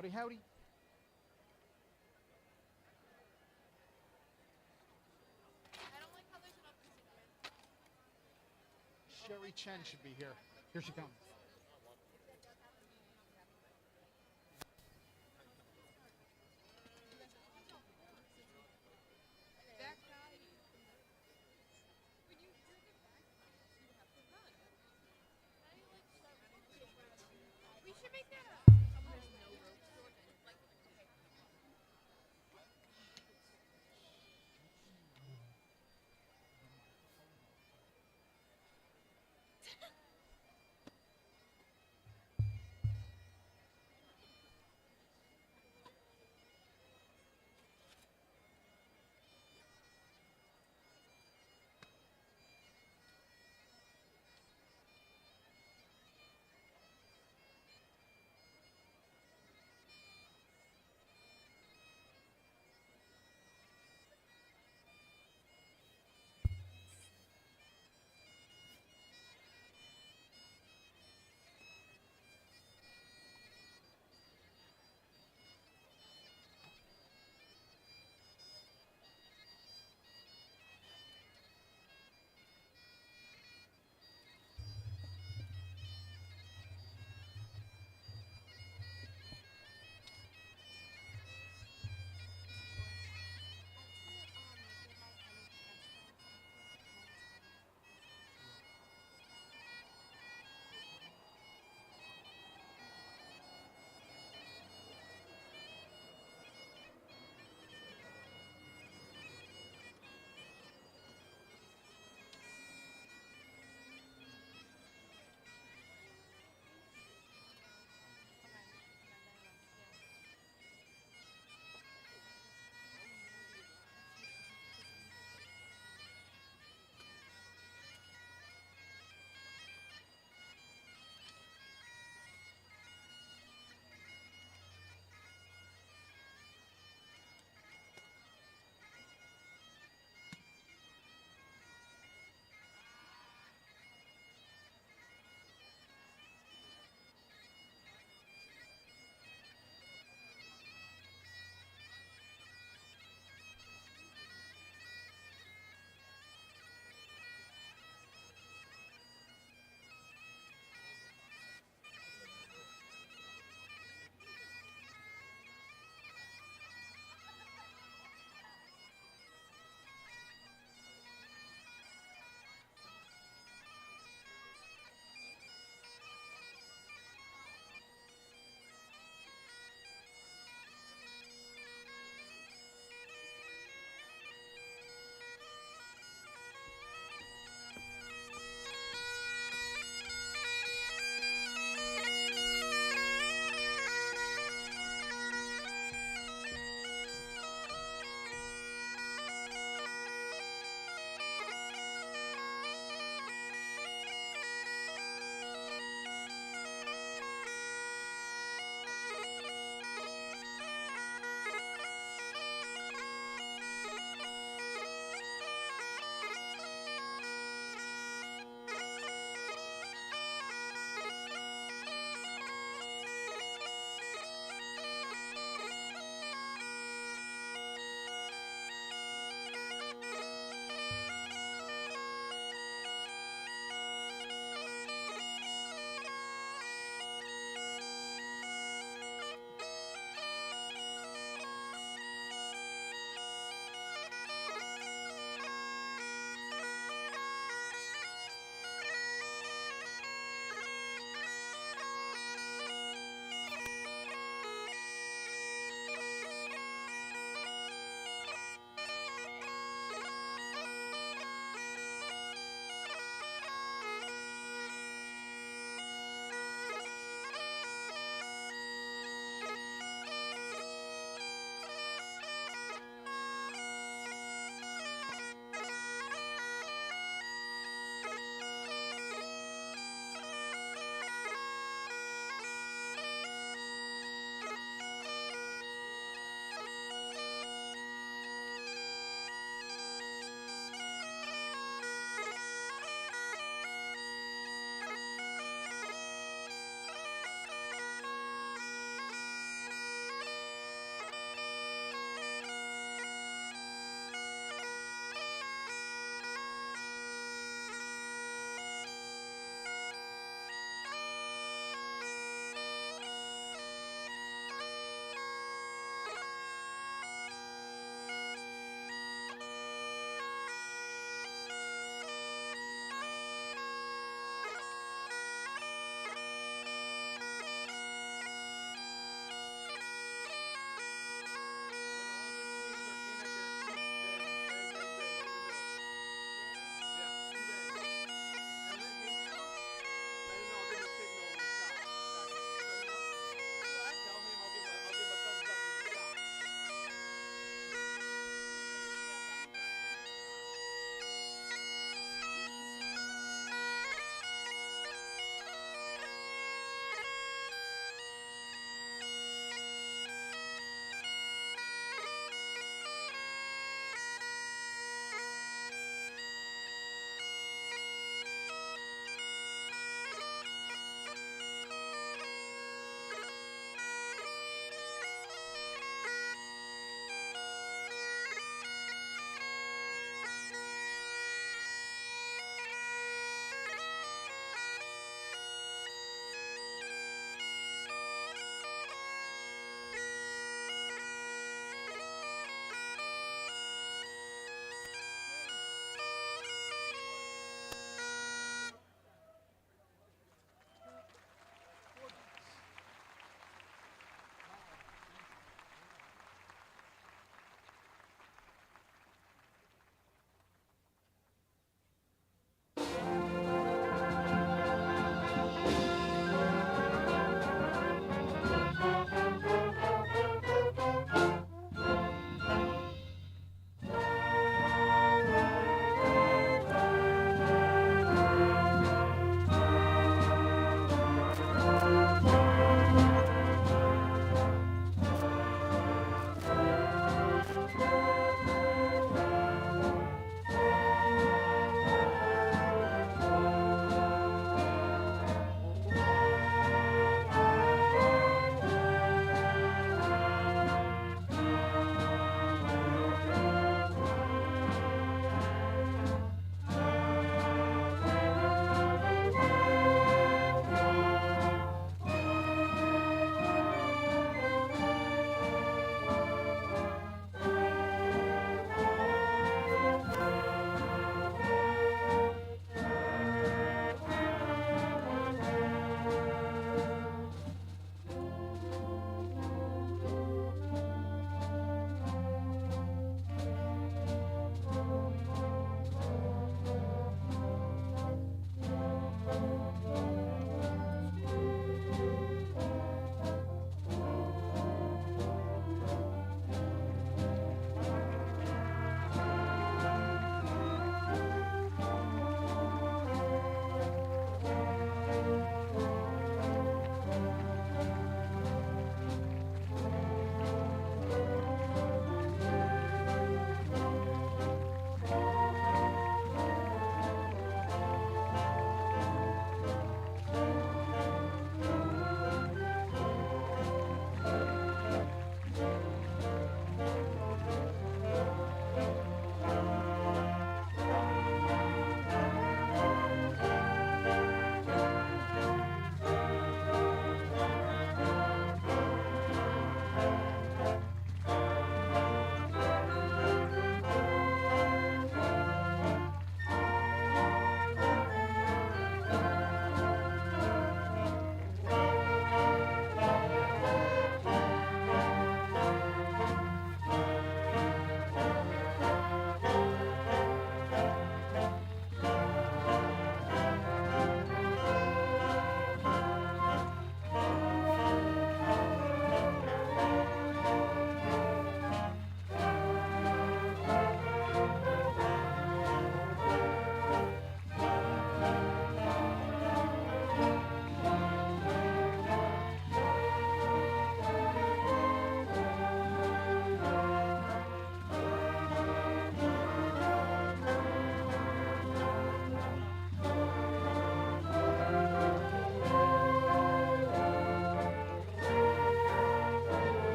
Howdy, howdy. Sherry Chen should be here. Here she comes.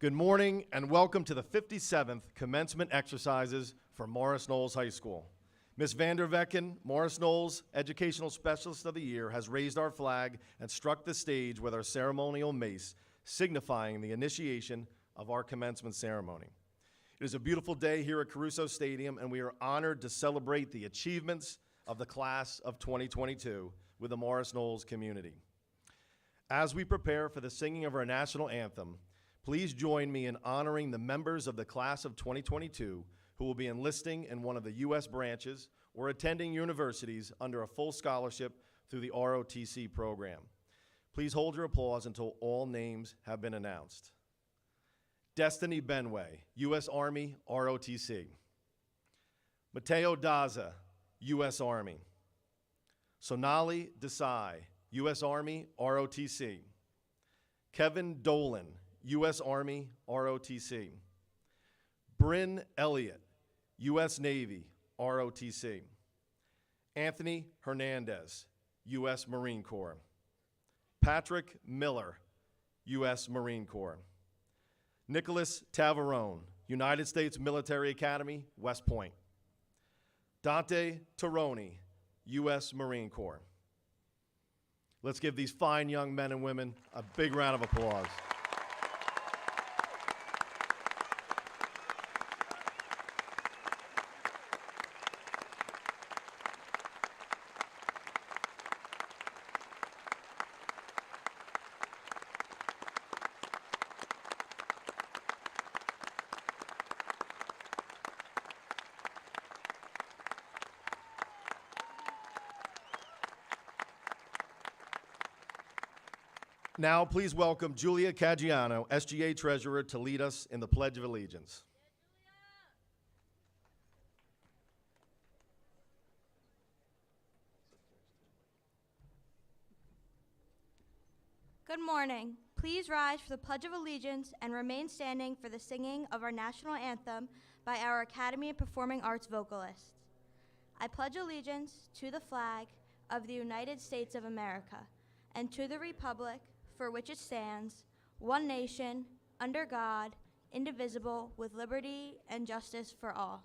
Good morning and welcome to the 57th commencement exercises for Morris Knolls High School. Ms. Vandervecken, Morris Knolls Educational Specialist of the Year, has raised our flag and struck the stage with our ceremonial mace, signifying the initiation of our commencement ceremony. It is a beautiful day here at Caruso Stadium, and we are honored to celebrate the achievements of the class of 2022 with the Morris Knolls community. As we prepare for the singing of our national anthem, please join me in honoring the members of the class of 2022 who will be enlisting in one of the U.S. branches or attending universities under a full scholarship through the ROTC program. Please hold your applause until all names have been announced. Destiny Benway, U.S. Army, ROTC. Mateo Daza, U.S. Army. Sonali Desai, U.S. Army, ROTC. Kevin Dolan, U.S. Army, ROTC. Bryn Elliott, U.S. Navy, ROTC. Anthony Hernandez, U.S. Marine Corps. Patrick Miller, U.S. Marine Corps. Nicholas Tavarone, United States Military Academy, West Point. Dante Taroni, U.S. Marine Corps. Let's give these fine young men and women a big round of applause. Now, please welcome Julia Caggiano, SGA Treasurer, to lead us in the Pledge of Allegiance. Good morning. Please rise for the Pledge of Allegiance and remain standing for the singing of our national anthem by our Academy of Performing Arts vocalists. I pledge allegiance to the flag of the United States of America and to the republic for which it stands, one nation, under God, indivisible, with liberty and justice for all.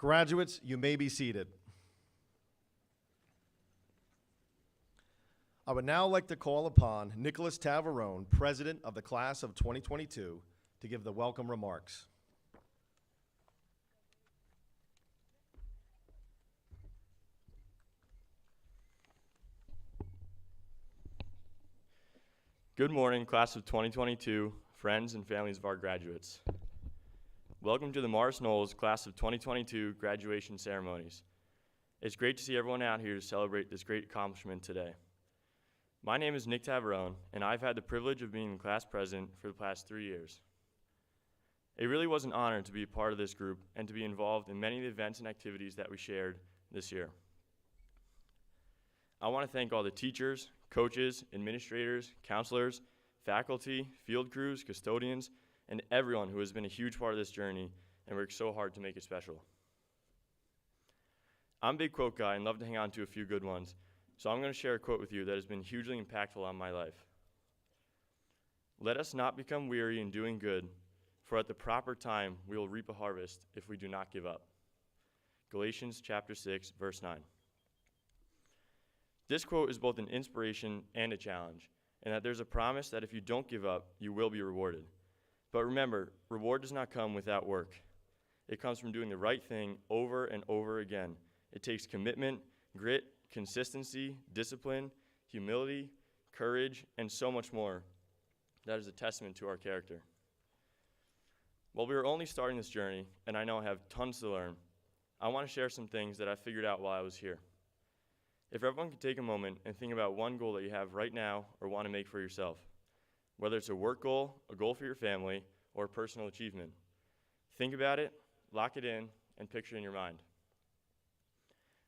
Graduates, you may be seated. I would now like to call upon Nicholas Tavarone, President of the Class of 2022, to give the welcome remarks. Good morning, Class of 2022, friends and families of our graduates. Welcome to the Morris Knolls Class of 2022 graduation ceremonies. It's great to see everyone out here to celebrate this great accomplishment today. My name is Nick Tavarone, and I've had the privilege of being the class president for the past 3 years. It really was an honor to be a part of this group and to be involved in many of the events and activities that we shared this year. I want to thank all the teachers, coaches, administrators, counselors, faculty, field crews, custodians, and everyone who has been a huge part of this journey and worked so hard to make it special. I'm a big quote guy and love to hang on to a few good ones, so I'm going to share a quote with you that has been hugely impactful on my life. Let us not become weary in doing good, for at the proper time we will reap a harvest if we do not give up. Galatians chapter 6, verse 9. This quote is both an inspiration and a challenge, and that there's a promise that if you don't give up, you will be rewarded. But remember, reward does not come without work. It comes from doing the right thing over and over again. It takes commitment, grit, consistency, discipline, humility, courage, and so much more. That is a testament to our character. While we are only starting this journey, and I know I have tons to learn, I want to share some things that I figured out while I was here. If everyone could take a moment and think about one goal that you have right now or want to make for yourself, whether it's a work goal, a goal for your family, or a personal achievement. Think about it, lock it in, and picture it in your mind.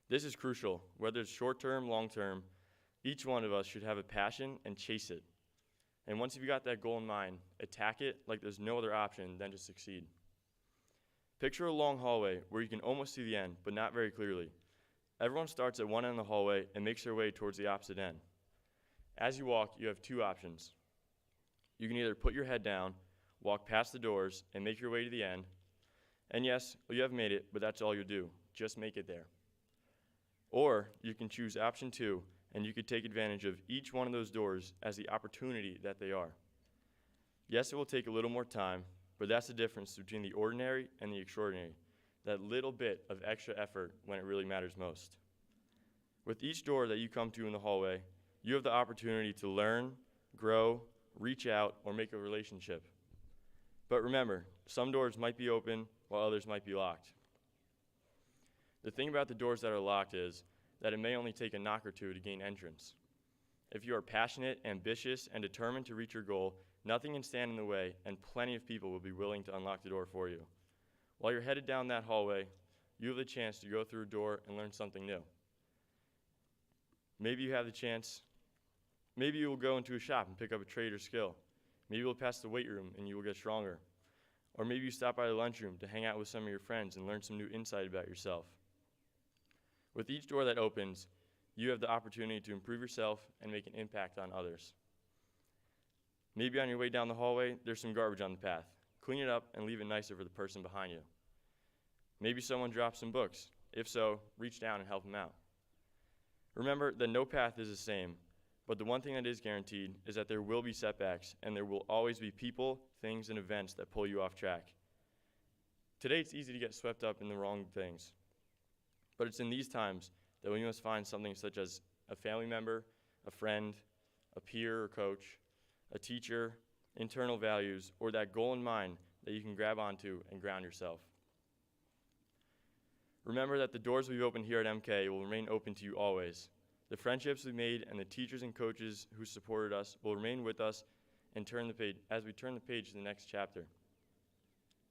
This is crucial, whether it's short-term, long-term, each one of us should have a passion and chase it. And once you've got that goal in mind, attack it like there's no other option than to succeed. Picture a long hallway where you can almost see the end, but not very clearly. Everyone starts at one end of the hallway and makes their way towards the opposite end. As you walk, you have two options. You can either put your head down, walk past the doors, and make your way to the end. And yes, you have made it, but that's all you'll do. Just make it there. Or you can choose option 2, and you could take advantage of each one of those doors as the opportunity that they are. Yes, it will take a little more time, but that's the difference between the ordinary and the extraordinary. That little bit of extra effort when it really matters most. With each door that you come to in the hallway, you have the opportunity to learn, grow, reach out, or make a relationship. But remember, some doors might be open while others might be locked. The thing about the doors that are locked is that it may only take a knock or two to gain entrance. If you are passionate, ambitious, and determined to reach your goal, nothing can stand in the way, and plenty of people will be willing to unlock the door for you. While you're headed down that hallway, you have the chance to go through a door and learn something new. Maybe you have the chance, maybe you will go into a shop and pick up a trade or skill. Maybe you'll pass the weight room and you will get stronger. Or maybe you stop by the lunchroom to hang out with some of your friends and learn some new insight about yourself. With each door that opens, you have the opportunity to improve yourself and make an impact on others. Maybe on your way down the hallway, there's some garbage on the path. Clean it up and leave it nicer for the person behind you. Maybe someone dropped some books. If so, reach down and help them out. Remember that no path is the same, but the one thing that is guaranteed is that there will be setbacks and there will always be people, things, and events that pull you off track. Today it's easy to get swept up in the wrong things, but it's in these times that we must find something such as a family member, a friend, a peer or coach, a teacher, internal values, or that goal in mind that you can grab onto and ground yourself. Remember that the doors we've opened here at MK will remain open to you always. The friendships we made and the teachers and coaches who supported us will remain with us and as we turn the page to the next chapter.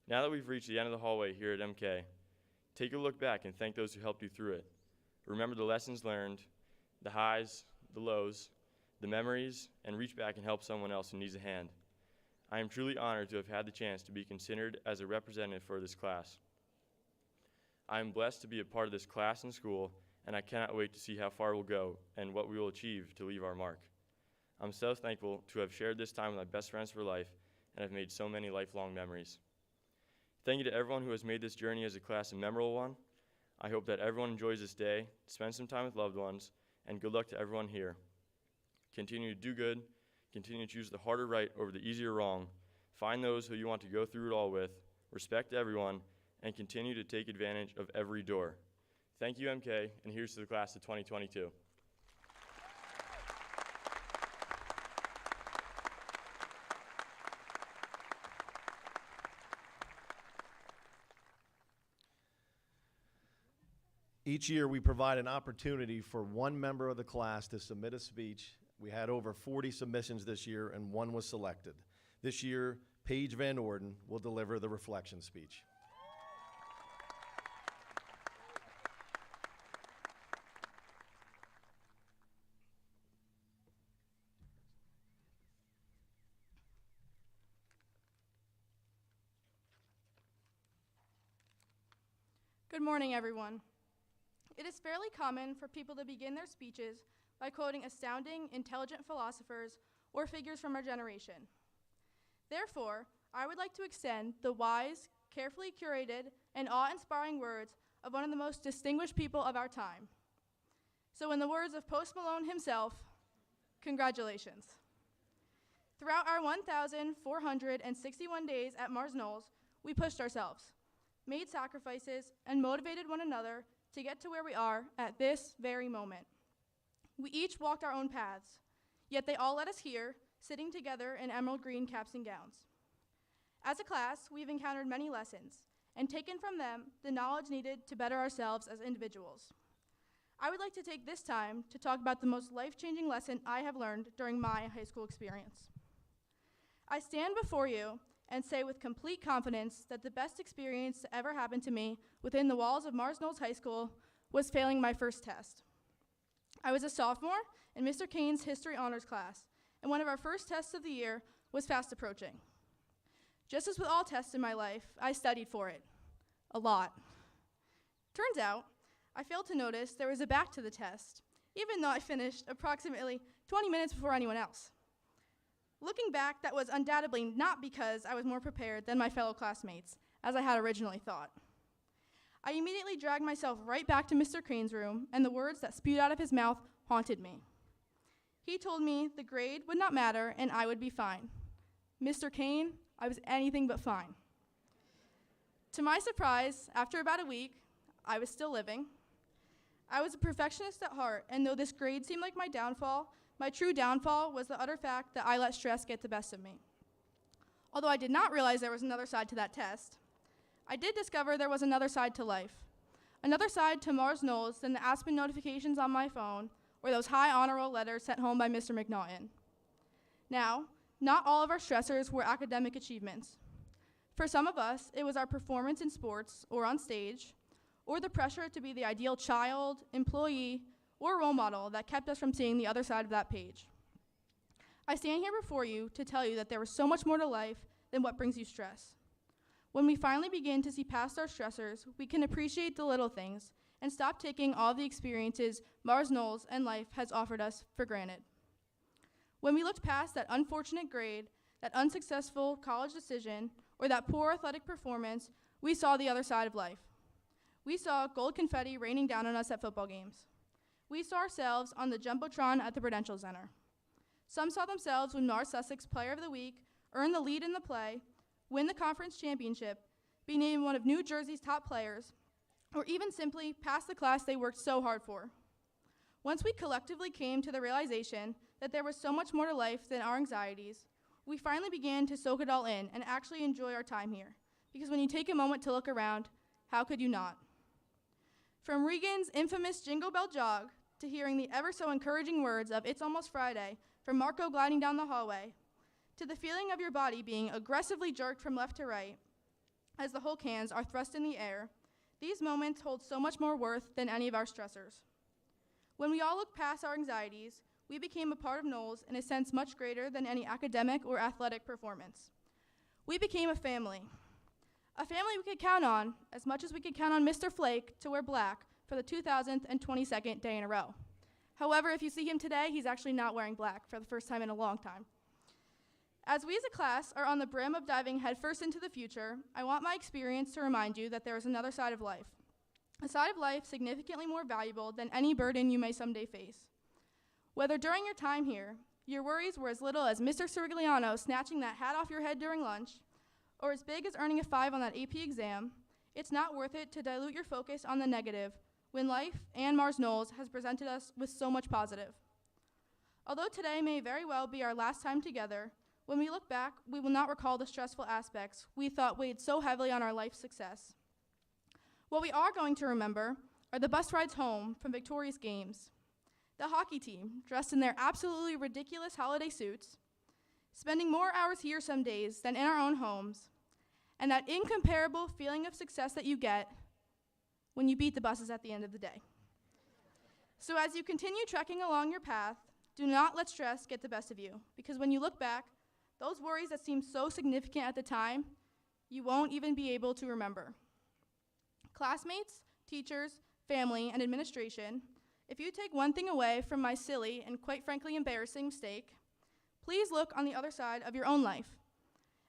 Now that we've reached the end of the hallway here at MK, take a look back and thank those who helped you through it. Remember the lessons learned, the highs, the lows, the memories, and reach back and help someone else who needs a hand. I am truly honored to have had the chance to be considered as a representative for this class. I am blessed to be a part of this class and school, and I cannot wait to see how far we'll go and what we will achieve to leave our mark. I'm so thankful to have shared this time with my best friends for life and have made so many lifelong memories. Thank you to everyone who has made this journey as a class a memorable one. I hope that everyone enjoys this day, spend some time with loved ones, and good luck to everyone here. Continue to do good, continue to choose the harder right over the easier wrong, find those who you want to go through it all with, respect everyone, and continue to take advantage of every door. Thank you, MK, and here's to the class of 2022. Each year, we provide an opportunity for one member of the class to submit a speech. We had over 40 submissions this year, and one was selected. This year, Paige Van Orden will deliver the reflection speech. Good morning, everyone. It is fairly common for people to begin their speeches by quoting astounding, intelligent philosophers or figures from our generation. Therefore, I would like to extend the wise, carefully curated, and awe-inspiring words of one of the most distinguished people of our time. So in the words of Post Malone himself, congratulations. Throughout our 1,461 days at Mars Knolls, we pushed ourselves, made sacrifices, and motivated one another to get to where we are at this very moment. We each walked our own paths, yet they all led us here, sitting together in emerald green caps and gowns. As a class, we've encountered many lessons, and taken from them the knowledge needed to better ourselves as individuals. I would like to take this time to talk about the most life-changing lesson I have learned during my high school experience. I stand before you and say with complete confidence that the best experience to ever happen to me within the walls of Mars Knolls High School was failing my first test. I was a sophomore in Mr. Kane's history honors class, and one of our first tests of the year was fast approaching. Just as with all tests in my life, I studied for it, a lot. Turns out, I failed to notice there was a back to the test, even though I finished approximately 20 minutes before anyone else. Looking back, that was undoubtedly not because I was more prepared than my fellow classmates, as I had originally thought. I immediately dragged myself right back to Mr. Crane's room, and the words that spewed out of his mouth haunted me. He told me the grade would not matter and I would be fine. Mr. Kane, I was anything but fine. To my surprise, after about a week, I was still living. I was a perfectionist at heart, and though this grade seemed like my downfall, my true downfall was the utter fact that I let stress get the best of me. Although I did not realize there was another side to that test, I did discover there was another side to life. Another side to Mars Knolls than the Aspen notifications on my phone or those high honor roll letters sent home by Mr. McNaughton. Now, not all of our stressors were academic achievements. For some of us, it was our performance in sports or on stage, or the pressure to be the ideal child, employee, or role model that kept us from seeing the other side of that page. I stand here before you to tell you that there was so much more to life than what brings you stress. When we finally begin to see past our stressors, we can appreciate the little things and stop taking all the experiences Mars Knolls and life has offered us for granted. When we looked past that unfortunate grade, that unsuccessful college decision, or that poor athletic performance, we saw the other side of life. We saw gold confetti raining down on us at football games. We saw ourselves on the Jumbotron at the Prudential Center. Some saw themselves win Mars Sussex Player of the Week, earn the lead in the play, win the conference championship, be named one of New Jersey's top players, or even simply pass the class they worked so hard for. Once we collectively came to the realization that there was so much more to life than our anxieties, we finally began to soak it all in and actually enjoy our time here. Because when you take a moment to look around, how could you not? From Regan's infamous Jingle Bell Jog to hearing the ever so encouraging words of "It's Almost Friday" from Marco gliding down the hallway, to the feeling of your body being aggressively jerked from left to right as the Hulk hands are thrust in the air, these moments hold so much more worth than any of our stressors. When we all looked past our anxieties, we became a part of Knolls in a sense much greater than any academic or athletic performance. We became a family we could count on as much as we could count on Mr. Flake to wear black for the 2022nd day in a row. However, if you see him today, he's actually not wearing black for the first time in a long time. As we as a class are on the brim of diving headfirst into the future, I want my experience to remind you that there is another side of life. a side of life significantly more valuable than any burden you may someday face. Whether during your time here, your worries were as little as Mr. Sirigliano snatching that hat off your head during lunch, or as big as earning a 5 on that AP exam, it's not worth it to dilute your focus on the negative when life and Mars Knolls has presented us with so much positive. Although today may very well be our last time together, when we look back, we will not recall the stressful aspects we thought weighed so heavily on our life's success. What we are going to remember are the bus rides home from victorious games, the hockey team dressed in their absolutely ridiculous holiday suits, spending more hours here some days than in our own homes, and that incomparable feeling of success that you get when you beat the buses at the end of the day. So as you continue trekking along your path, do not let stress get the best of you, because when you look back, those worries that seem so significant at the time, you won't even be able to remember. Classmates, teachers, family, and administration, if you take one thing away from my silly and quite frankly embarrassing mistake, please look on the other side of your own life.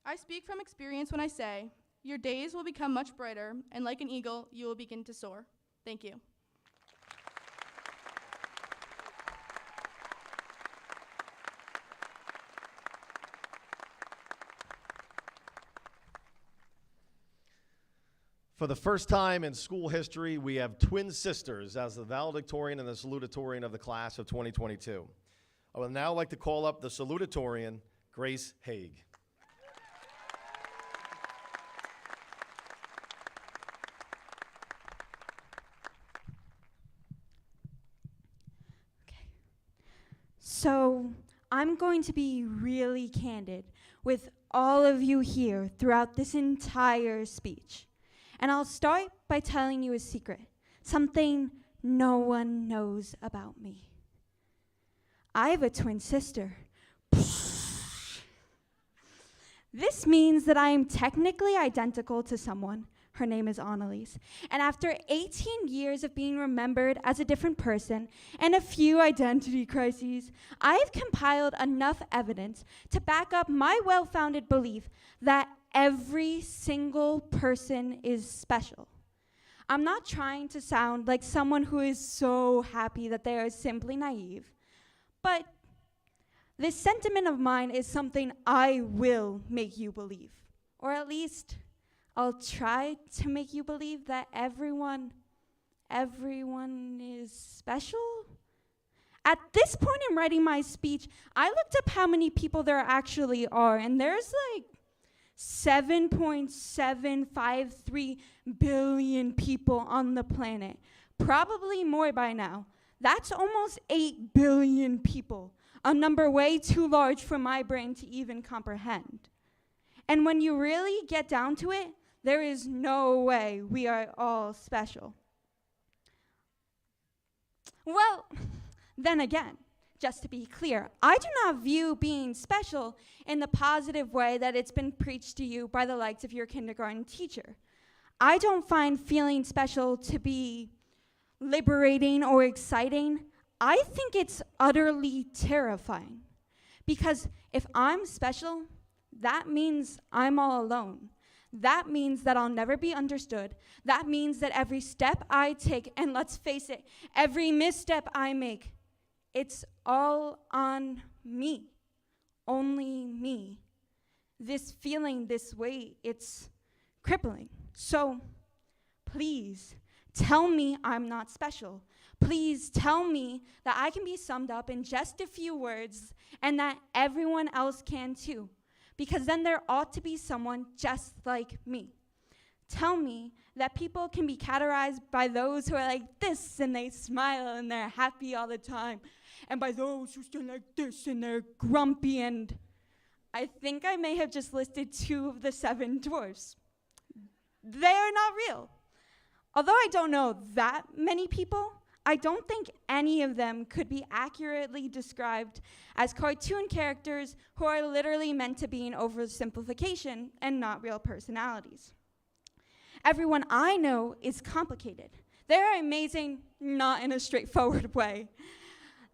I speak from experience when I say, your days will become much brighter, and like an eagle, you will begin to soar. Thank you. For the first time in school history, we have twin sisters as the valedictorian and the salutatorian of the class of 2022. I would now like to call up the salutatorian, Grace Haig. So I'm going to be really candid with all of you here throughout this entire speech. And I'll start by telling you a secret, something no one knows about me. I have a twin sister. This means that I am technically identical to someone. Her name is Annalise. And after 18 years of being remembered as a different person and a few identity crises, I've compiled enough evidence to back up my well-founded belief that every single person is special. I'm not trying to sound like someone who is so happy that they are simply naive, but this sentiment of mine is something I will make you believe, or at least I'll try to make you believe that everyone is special. At this point in writing my speech, I looked up how many people there actually are, and there's like 7.753 billion people on the planet. Probably more by now. That's almost 8 billion people, a number way too large for my brain to even comprehend. And when you really get down to it, there is no way we are all special. Well, then again, just to be clear, I do not view being special in the positive way that it's been preached to you by the likes of your kindergarten teacher. I don't find feeling special to be liberating or exciting. I think it's utterly terrifying. Because if I'm special, that means I'm all alone. That means that I'll never be understood. That means that every step I take, and let's face it, every misstep I make, it's all on me, only me. This feeling, this weight, it's crippling. So please tell me I'm not special. Please tell me that I can be summed up in just a few words and that everyone else can too. Because then there ought to be someone just like me. Tell me that people can be categorized by those who are like this and they smile and they're happy all the time, and by those who stand like this and they're grumpy, and I think I may have just listed 2 of the 7 dwarfs. They are not real. Although I don't know that many people, I don't think any of them could be accurately described as cartoon characters who are literally meant to be an oversimplification and not real personalities. Everyone I know is complicated. They're amazing, not in a straightforward way.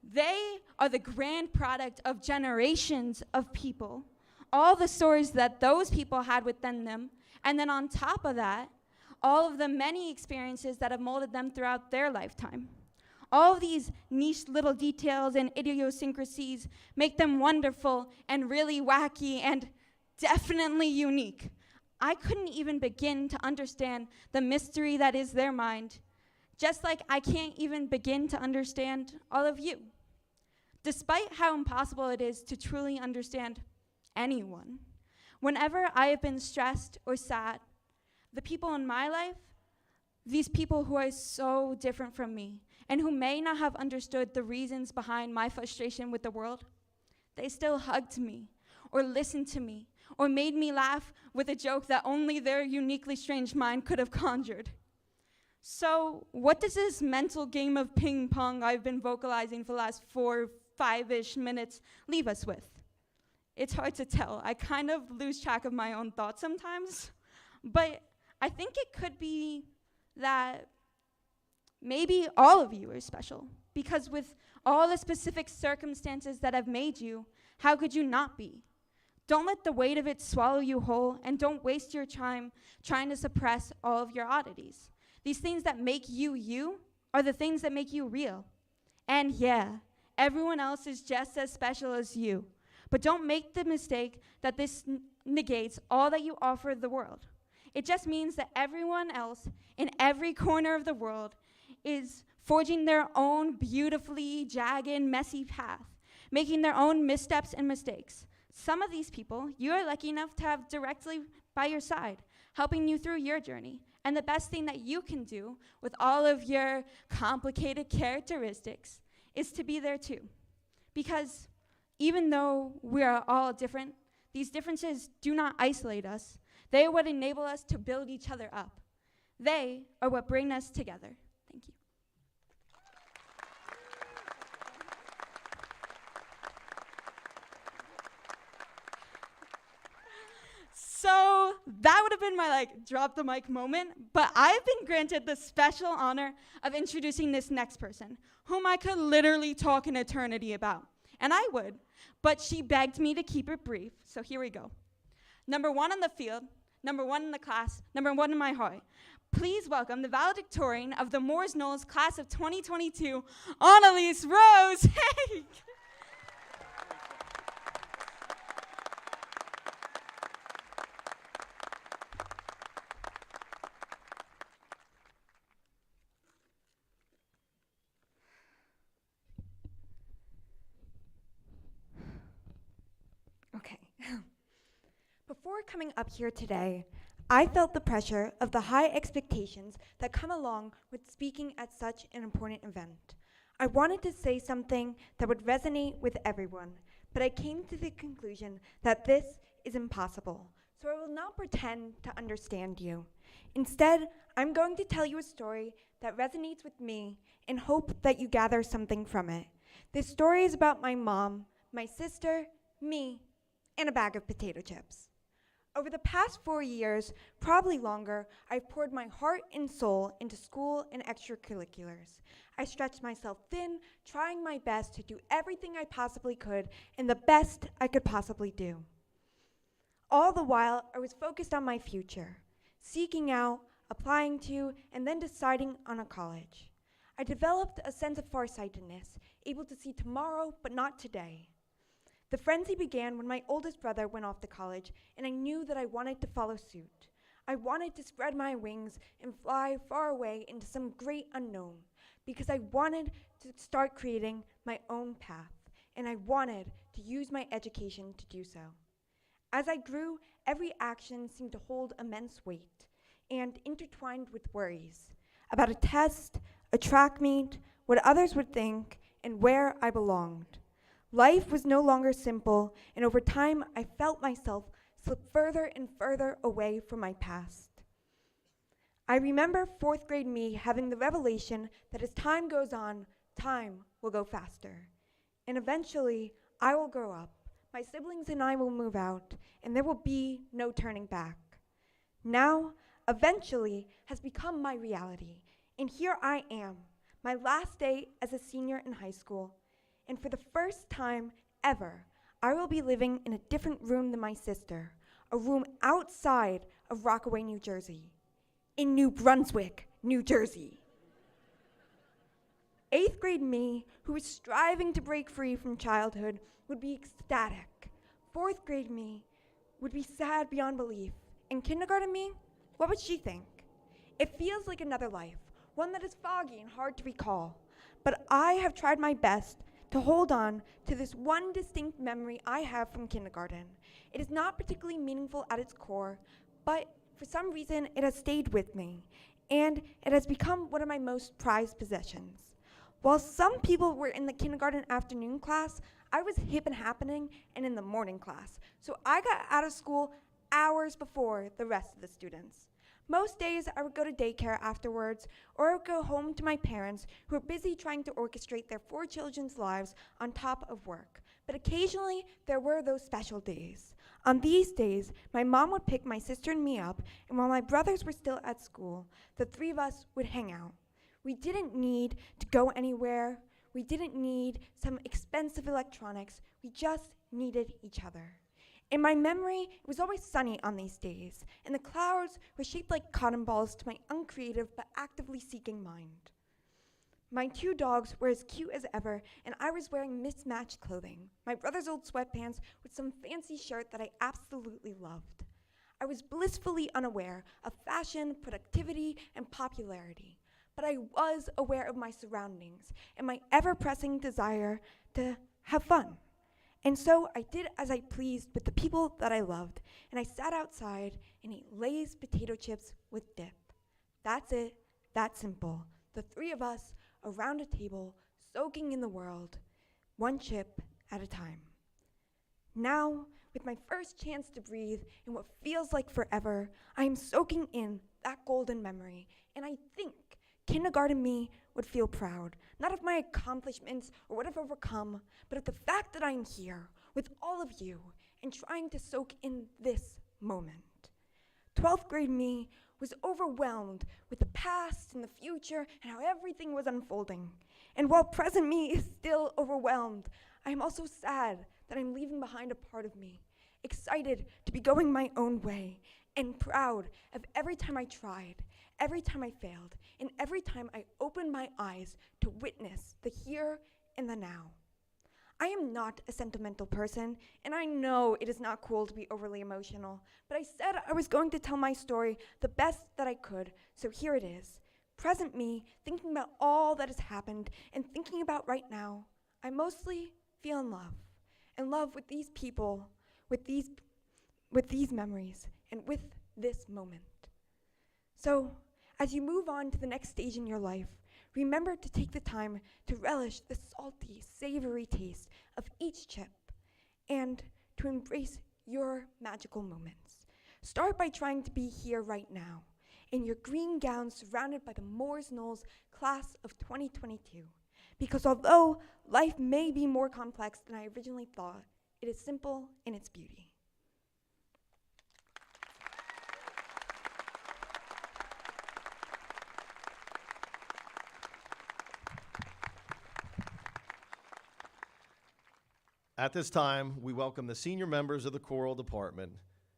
They are the grand product of generations of people, all the stories that those people had within them, and then on top of that, all of the many experiences that have molded them throughout their lifetime. All of these niche little details and idiosyncrasies make them wonderful and really wacky and definitely unique. I couldn't even begin to understand the mystery that is their mind, just like I can't even begin to understand all of you. Despite how impossible it is to truly understand anyone, whenever I have been stressed or sad, the people in my life, these people who are so different from me and who may not have understood the reasons behind my frustration with the world, they still hugged me or listened to me or made me laugh with a joke that only their uniquely strange mind could have conjured. So what does this mental game of ping pong I've been vocalizing for the last 4-5-ish minutes leave us with? It's hard to tell. I kind of lose track of my own thoughts sometimes, but I think it could be that maybe all of you are special, because with all the specific circumstances that have made you, how could you not be? Don't let the weight of it swallow you whole, and don't waste your time trying to suppress all of your oddities. These things that make you you are the things that make you real. And yeah, everyone else is just as special as you. But don't make the mistake that this negates all that you offer the world. It just means that everyone else in every corner of the world is forging their own beautifully jagged, messy path, making their own missteps and mistakes. Some of these people you are lucky enough to have directly by your side, helping you through your journey. And the best thing that you can do with all of your complicated characteristics is to be there too. Because even though we are all different, these differences do not isolate us. They are what enable us to build each other up. They are what bring us together. Thank you. So that would have been my drop the mic moment, but I've been granted the special honor of introducing this next person, whom I could literally talk an eternity about, and I would, but she begged me to keep it brief, so here we go. Number 1 on the field, number 1 in the class, number 1 in my heart. Please welcome the valedictorian of the Knolls class of 2022, Annalise Rose. Hey! Okay. Before coming up here today, I felt the pressure of the high expectations that come along with speaking at such an important event. I wanted to say something that would resonate with everyone, but I came to the conclusion that this is impossible, so I will not pretend to understand you. Instead, I'm going to tell you a story that resonates with me and hope that you gather something from it. This story is about my mom, my sister, me, and a bag of potato chips. Over the past 4 years, probably longer, I've poured my heart and soul into school and extracurriculars. I stretched myself thin, trying my best to do everything I possibly could and the best I could possibly do. All the while, I was focused on my future, seeking out, applying to, and then deciding on a college. I developed a sense of farsightedness, able to see tomorrow but not today. The frenzy began when my oldest brother went off to college, and I knew that I wanted to follow suit. I wanted to spread my wings and fly far away into some great unknown, because I wanted to start creating my own path, and I wanted to use my education to do so. As I grew, every action seemed to hold immense weight, and intertwined with worries about a test, a track meet, what others would think, and where I belonged. Life was no longer simple, and over time, I felt myself slip further and further away from my past. I remember 4th grade me having the revelation that as time goes on, time will go faster. And eventually, I will grow up, my siblings and I will move out, and there will be no turning back. Now, eventually, has become my reality, and here I am, my last day as a senior in high school. And for the first time ever, I will be living in a different room than my sister, a room outside of Rockaway, New Jersey. in New Brunswick, New Jersey. 8th grade me, who was striving to break free from childhood, would be ecstatic. 4th grade me would be sad beyond belief. And kindergarten me, what would she think? It feels like another life, one that is foggy and hard to recall. But I have tried my best to hold on to this one distinct memory I have from kindergarten. It is not particularly meaningful at its core, but for some reason it has stayed with me, and it has become one of my most prized possessions. While some people were in the kindergarten afternoon class, I was hip and happening and in the morning class, so I got out of school hours before the rest of the students. Most days I would go to daycare afterwards, or I would go home to my parents who were busy trying to orchestrate their 4 children's lives on top of work. But occasionally there were those special days. On these days, my mom would pick my sister and me up, and while my brothers were still at school, the 3 of us would hang out. We didn't need to go anywhere. We didn't need some expensive electronics. We just needed each other. In my memory, it was always sunny on these days, and the clouds were shaped like cotton balls to my uncreative but actively seeking mind. My 2 dogs were as cute as ever, and I was wearing mismatched clothing, my brother's old sweatpants with some fancy shirt that I absolutely loved. I was blissfully unaware of fashion, productivity, and popularity, but I was aware of my surroundings and my ever-pressing desire to have fun. And so I did as I pleased with the people that I loved, and I sat outside and ate Lay's potato chips with dip. That's it, that simple. The 3 of us around a table, soaking in the world, one chip at a time. Now, with my first chance to breathe in what feels like forever, I am soaking in that golden memory, and I think kindergarten me would feel proud, not of my accomplishments or what I've overcome, but of the fact that I am here with all of you and trying to soak in this moment. 12th grade me was overwhelmed with the past and the future and how everything was unfolding. And while present me is still overwhelmed, I am also sad that I'm leaving behind a part of me, excited to be going my own way, and proud of every time I tried, every time I failed, and every time I opened my eyes to witness the here and the now. I am not a sentimental person, and I know it is not cool to be overly emotional, but I said I was going to tell my story the best that I could, so here it is. Present me, thinking about all that has happened, and thinking about right now, I mostly feel in love with these people, with these memories, and with this moment. So, as you move on to the next stage in your life, remember to take the time to relish the salty, savory taste of each chip and to embrace your magical moments. Start by trying to be here right now, in your green gown surrounded by the Knolls class of 2022. Because although life may be more complex than I originally thought, it is simple in its beauty. At this time, we welcome the senior members of the choral department,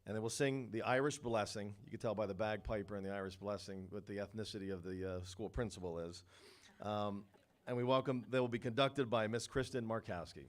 and they will sing the Irish Blessing. You can tell by the bagpiper and the Irish Blessing what the ethnicity of the school principal is. And we welcome, they will be conducted by Miss Kristen Markowski.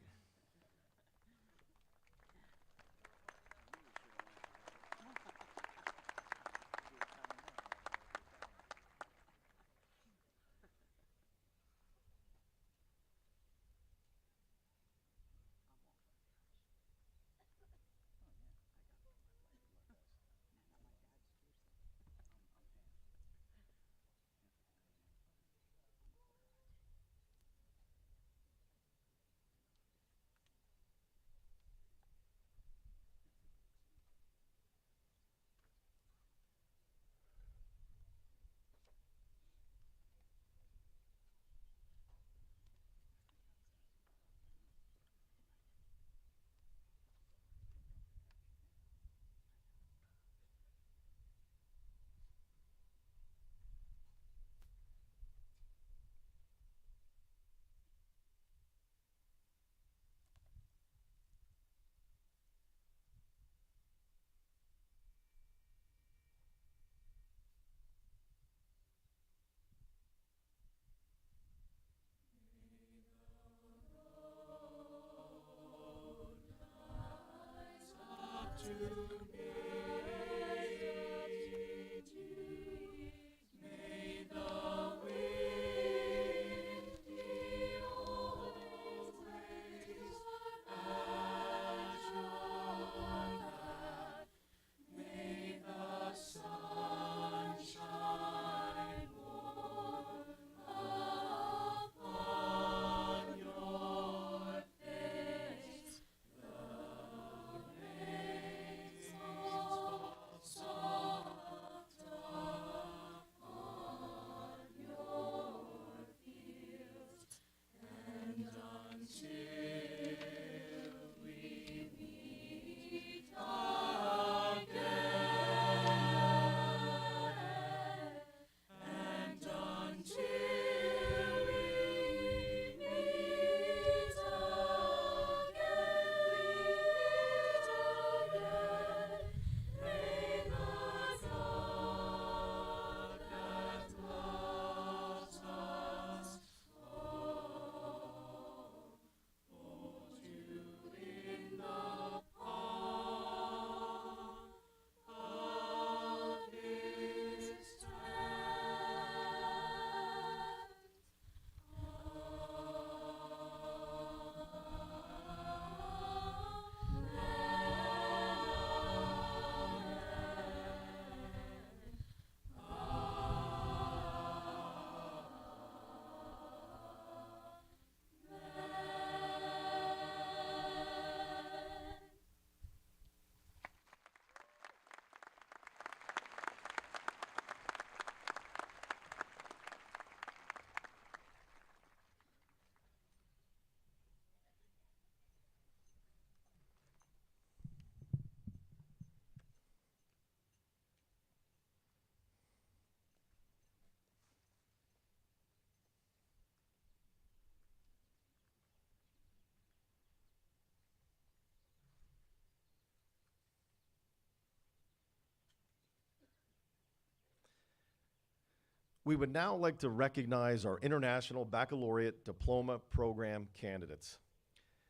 We would now like to recognize our International Baccalaureate Diploma Program candidates.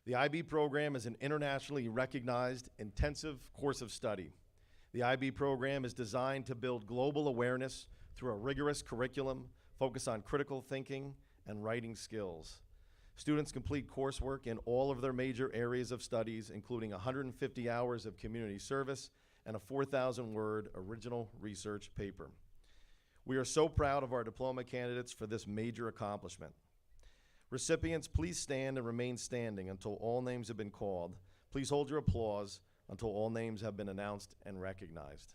The IB program is an internationally recognized intensive course of study. The IB program is designed to build global awareness through a rigorous curriculum focused on critical thinking and writing skills. Students complete coursework in all of their major areas of studies, including 150 hours of community service and a 4,000-word original research paper. We are so proud of our diploma candidates for this major accomplishment. Recipients, please stand and remain standing until all names have been called. Please hold your applause until all names have been announced and recognized.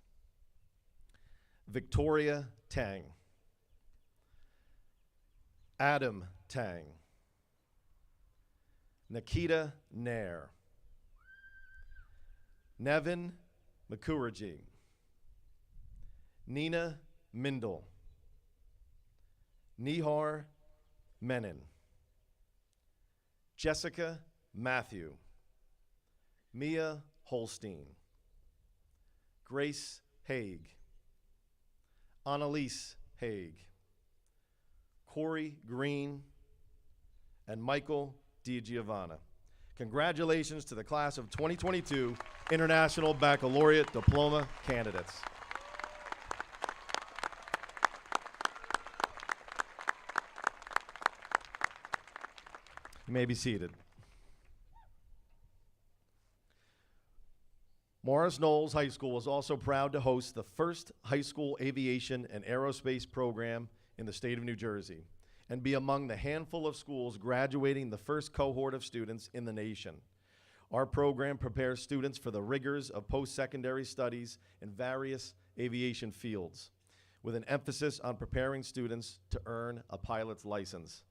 Victoria Tang. Adam Tang. Nikita Nair. Nevin Mukherjee. Nina Mindel. Nihar Menon. Jessica Matthew. Mia Holstein. Grace Haig. Annalise Haig. Corey Green. And Michael DiGiovanna. Congratulations to the class of 2022 International Baccalaureate Diploma candidates. You may be seated. Morris Knolls High School is also proud to host the first high school aviation and aerospace program in the state of New Jersey and be among the handful of schools graduating the first cohort of students in the nation. Our program prepares students for the rigors of post-secondary studies in various aviation fields, with an emphasis on preparing students to earn a pilot's license.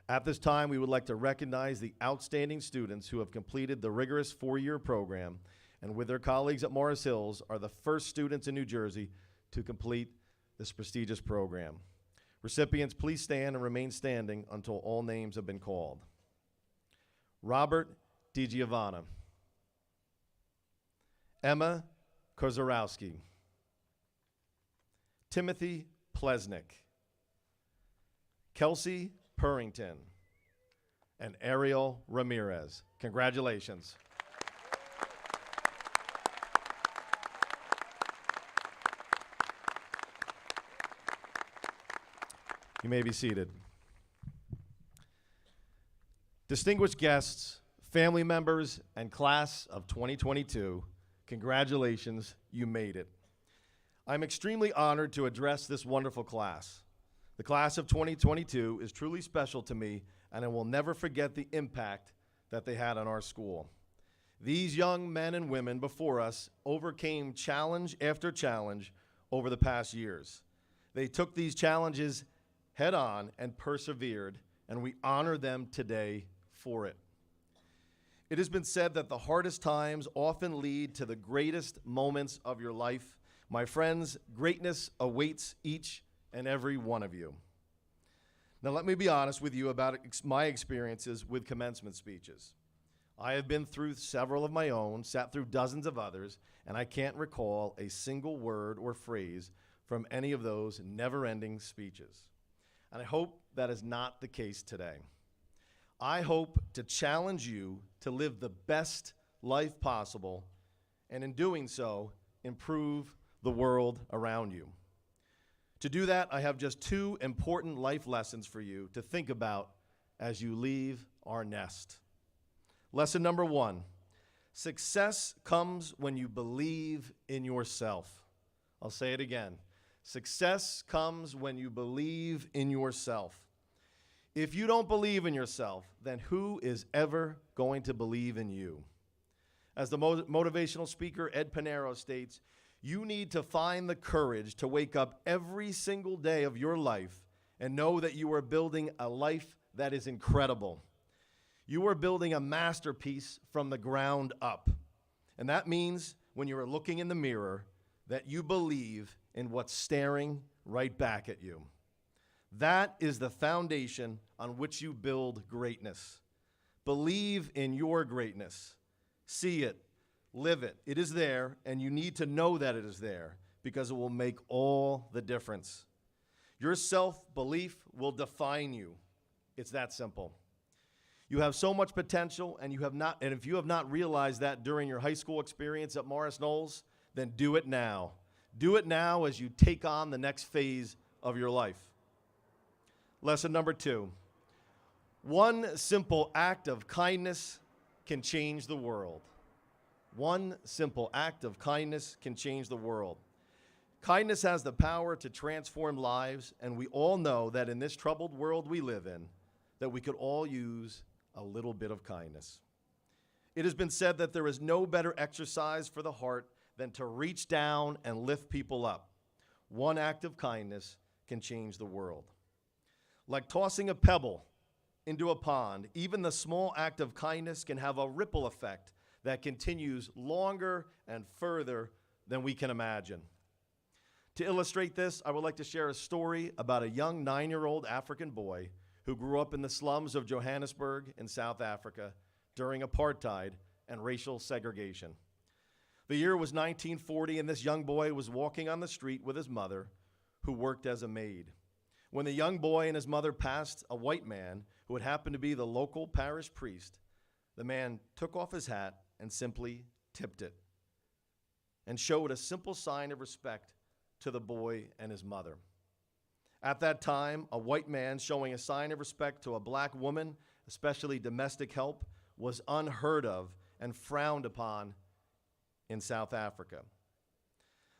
At this time, we would like to recognize the outstanding students who have completed the rigorous 4-year program and with their colleagues at Morris Hills are the first students in New Jersey to complete this prestigious program. Recipients, please stand and remain standing until all names have been called. Robert DiGiovanna. Emma Kozarowski. Timothy Plesnick. Kelsey Purrington. And Ariel Ramirez. Congratulations. You may be seated. Distinguished guests, family members, and class of 2022, congratulations, you made it. I'm extremely honored to address this wonderful class. The class of 2022 is truly special to me, and I will never forget the impact that they had on our school. These young men and women before us overcame challenge after challenge over the past years. They took these challenges head on and persevered, and we honor them today for it. It has been said that the hardest times often lead to the greatest moments of your life. My friends, greatness awaits each and every one of you. Now let me be honest with you about my experiences with commencement speeches. I have been through several of my own, sat through dozens of others, and I can't recall a single word or phrase from any of those never-ending speeches. And I hope that is not the case today. I hope to challenge you to live the best life possible, and in doing so, improve the world around you. To do that, I have just two important life lessons for you to think about as you leave our nest. Lesson number one, success comes when you believe in yourself. I'll say it again. Success comes when you believe in yourself. If you don't believe in yourself, then who is ever going to believe in you? As the motivational speaker Ed Pinero states, you need to find the courage to wake up every single day of your life and know that you are building a life that is incredible. You are building a masterpiece from the ground up. And that means when you are looking in the mirror that you believe in what's staring right back at you. That is the foundation on which you build greatness. Believe in your greatness. See it. Live it. It is there, and you need to know that it is there because it will make all the difference. Your self-belief will define you. It's that simple. You have so much potential, and if you have not realized that during your high school experience at Morris Knolls, then do it now. Do it now as you take on the next phase of your life. Lesson number two. One simple act of kindness can change the world. One simple act of kindness can change the world. Kindness has the power to transform lives, and we all know that in this troubled world we live in, that we could all use a little bit of kindness. It has been said that there is no better exercise for the heart than to reach down and lift people up. One act of kindness can change the world. Like tossing a pebble into a pond, even the small act of kindness can have a ripple effect that continues longer and further than we can imagine. To illustrate this, I would like to share a story about a young 9-year-old African boy who grew up in the slums of Johannesburg in South Africa during apartheid and racial segregation. The year was 1940, and this young boy was walking on the street with his mother, who worked as a maid. When the young boy and his mother passed a white man who had happened to be the local parish priest, the man took off his hat and simply tipped it and showed a simple sign of respect to the boy and his mother. At that time, a white man showing a sign of respect to a black woman, especially domestic help, was unheard of and frowned upon in South Africa.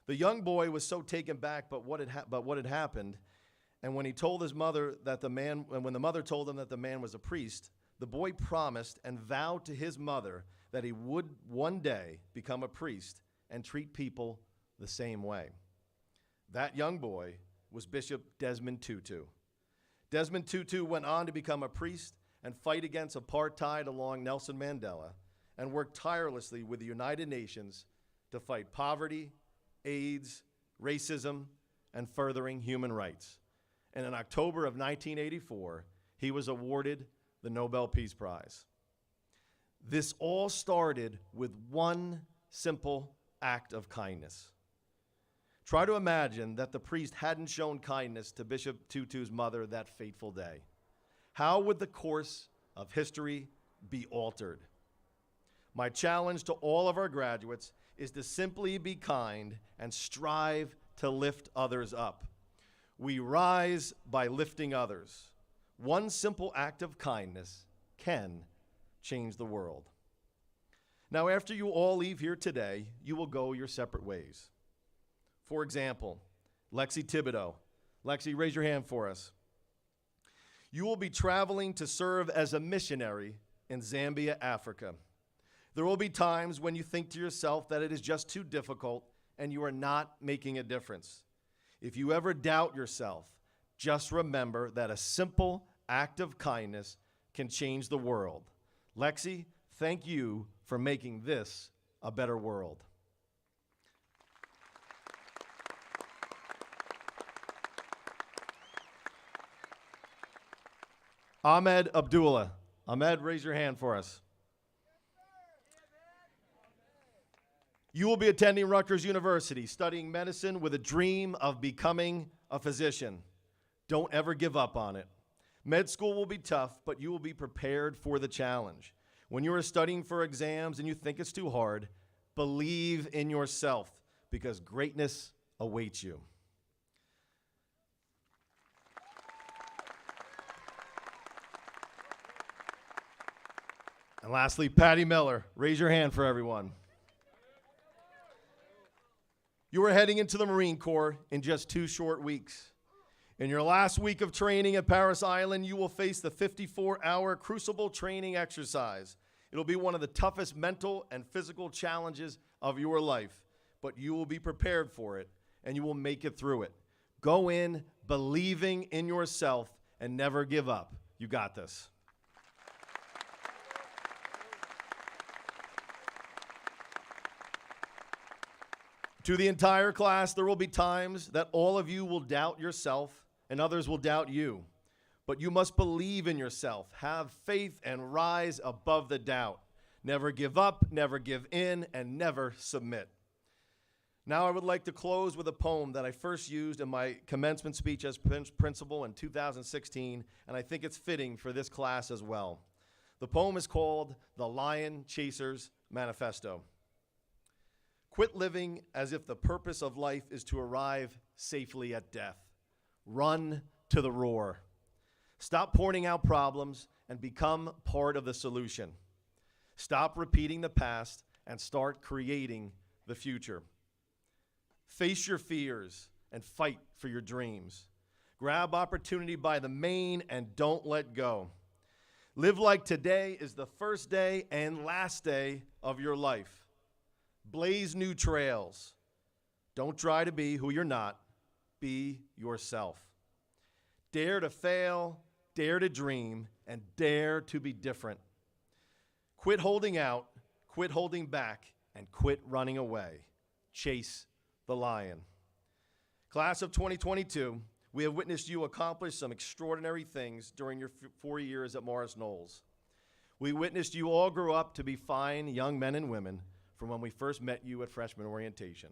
The young boy was so taken back by what had happened, and when he told his mother that when the mother told him that the man was a priest, the boy promised and vowed to his mother that he would one day become a priest and treat people the same way. That young boy was Bishop Desmond Tutu. Desmond Tutu went on to become a priest and fight against apartheid along Nelson Mandela, and worked tirelessly with the United Nations to fight poverty, AIDS, racism, and furthering human rights. And in October of 1984, he was awarded the Nobel Peace Prize. This all started with one simple act of kindness. Try to imagine that the priest hadn't shown kindness to Bishop Tutu's mother that fateful day. How would the course of history be altered? My challenge to all of our graduates is to simply be kind and strive to lift others up. We rise by lifting others. One simple act of kindness can change the world. Now, after you all leave here today, you will go your separate ways. For example, Lexi Thibodeau. Lexi, raise your hand for us. You will be traveling to serve as a missionary in Zambia, Africa. There will be times when you think to yourself that it is just too difficult and you are not making a difference. If you ever doubt yourself, just remember that a simple act of kindness can change the world. Lexi, thank you for making this a better world. Ahmed Abdullah. Ahmed, raise your hand for us. You will be attending Rutgers University, studying medicine with a dream of becoming a physician. Don't ever give up on it. Med school will be tough, but you will be prepared for the challenge. When you are studying for exams and you think it's too hard, believe in yourself because greatness awaits you. And lastly, Patty Miller. Raise your hand for everyone. You are heading into the Marine Corps in just 2 short weeks. In your last week of training at Paris Island, you will face the 54-hour Crucible training exercise. It'll be one of the toughest mental and physical challenges of your life, but you will be prepared for it, and you will make it through it. Go in believing in yourself and never give up. You got this. To the entire class, there will be times that all of you will doubt yourself and others will doubt you. But you must believe in yourself, have faith, and rise above the doubt. Never give up, never give in, and never submit. Now I would like to close with a poem that I first used in my commencement speech as principal in 2016, and I think it's fitting for this class as well. The poem is called The Lion Chaser's Manifesto. Quit living as if the purpose of life is to arrive safely at death. Run to the roar. Stop pointing out problems and become part of the solution. Stop repeating the past and start creating the future. Face your fears and fight for your dreams. Grab opportunity by the mane and don't let go. Live like today is the first day and last day of your life. Blaze new trails. Don't try to be who you're not. Be yourself. Dare to fail, dare to dream, and dare to be different. Quit holding out, quit holding back, and quit running away. Chase the lion. Class of 2022, we have witnessed you accomplish some extraordinary things during your 4 years at Morris Knolls. We witnessed you all grow up to be fine young men and women from when we first met you at freshman orientation.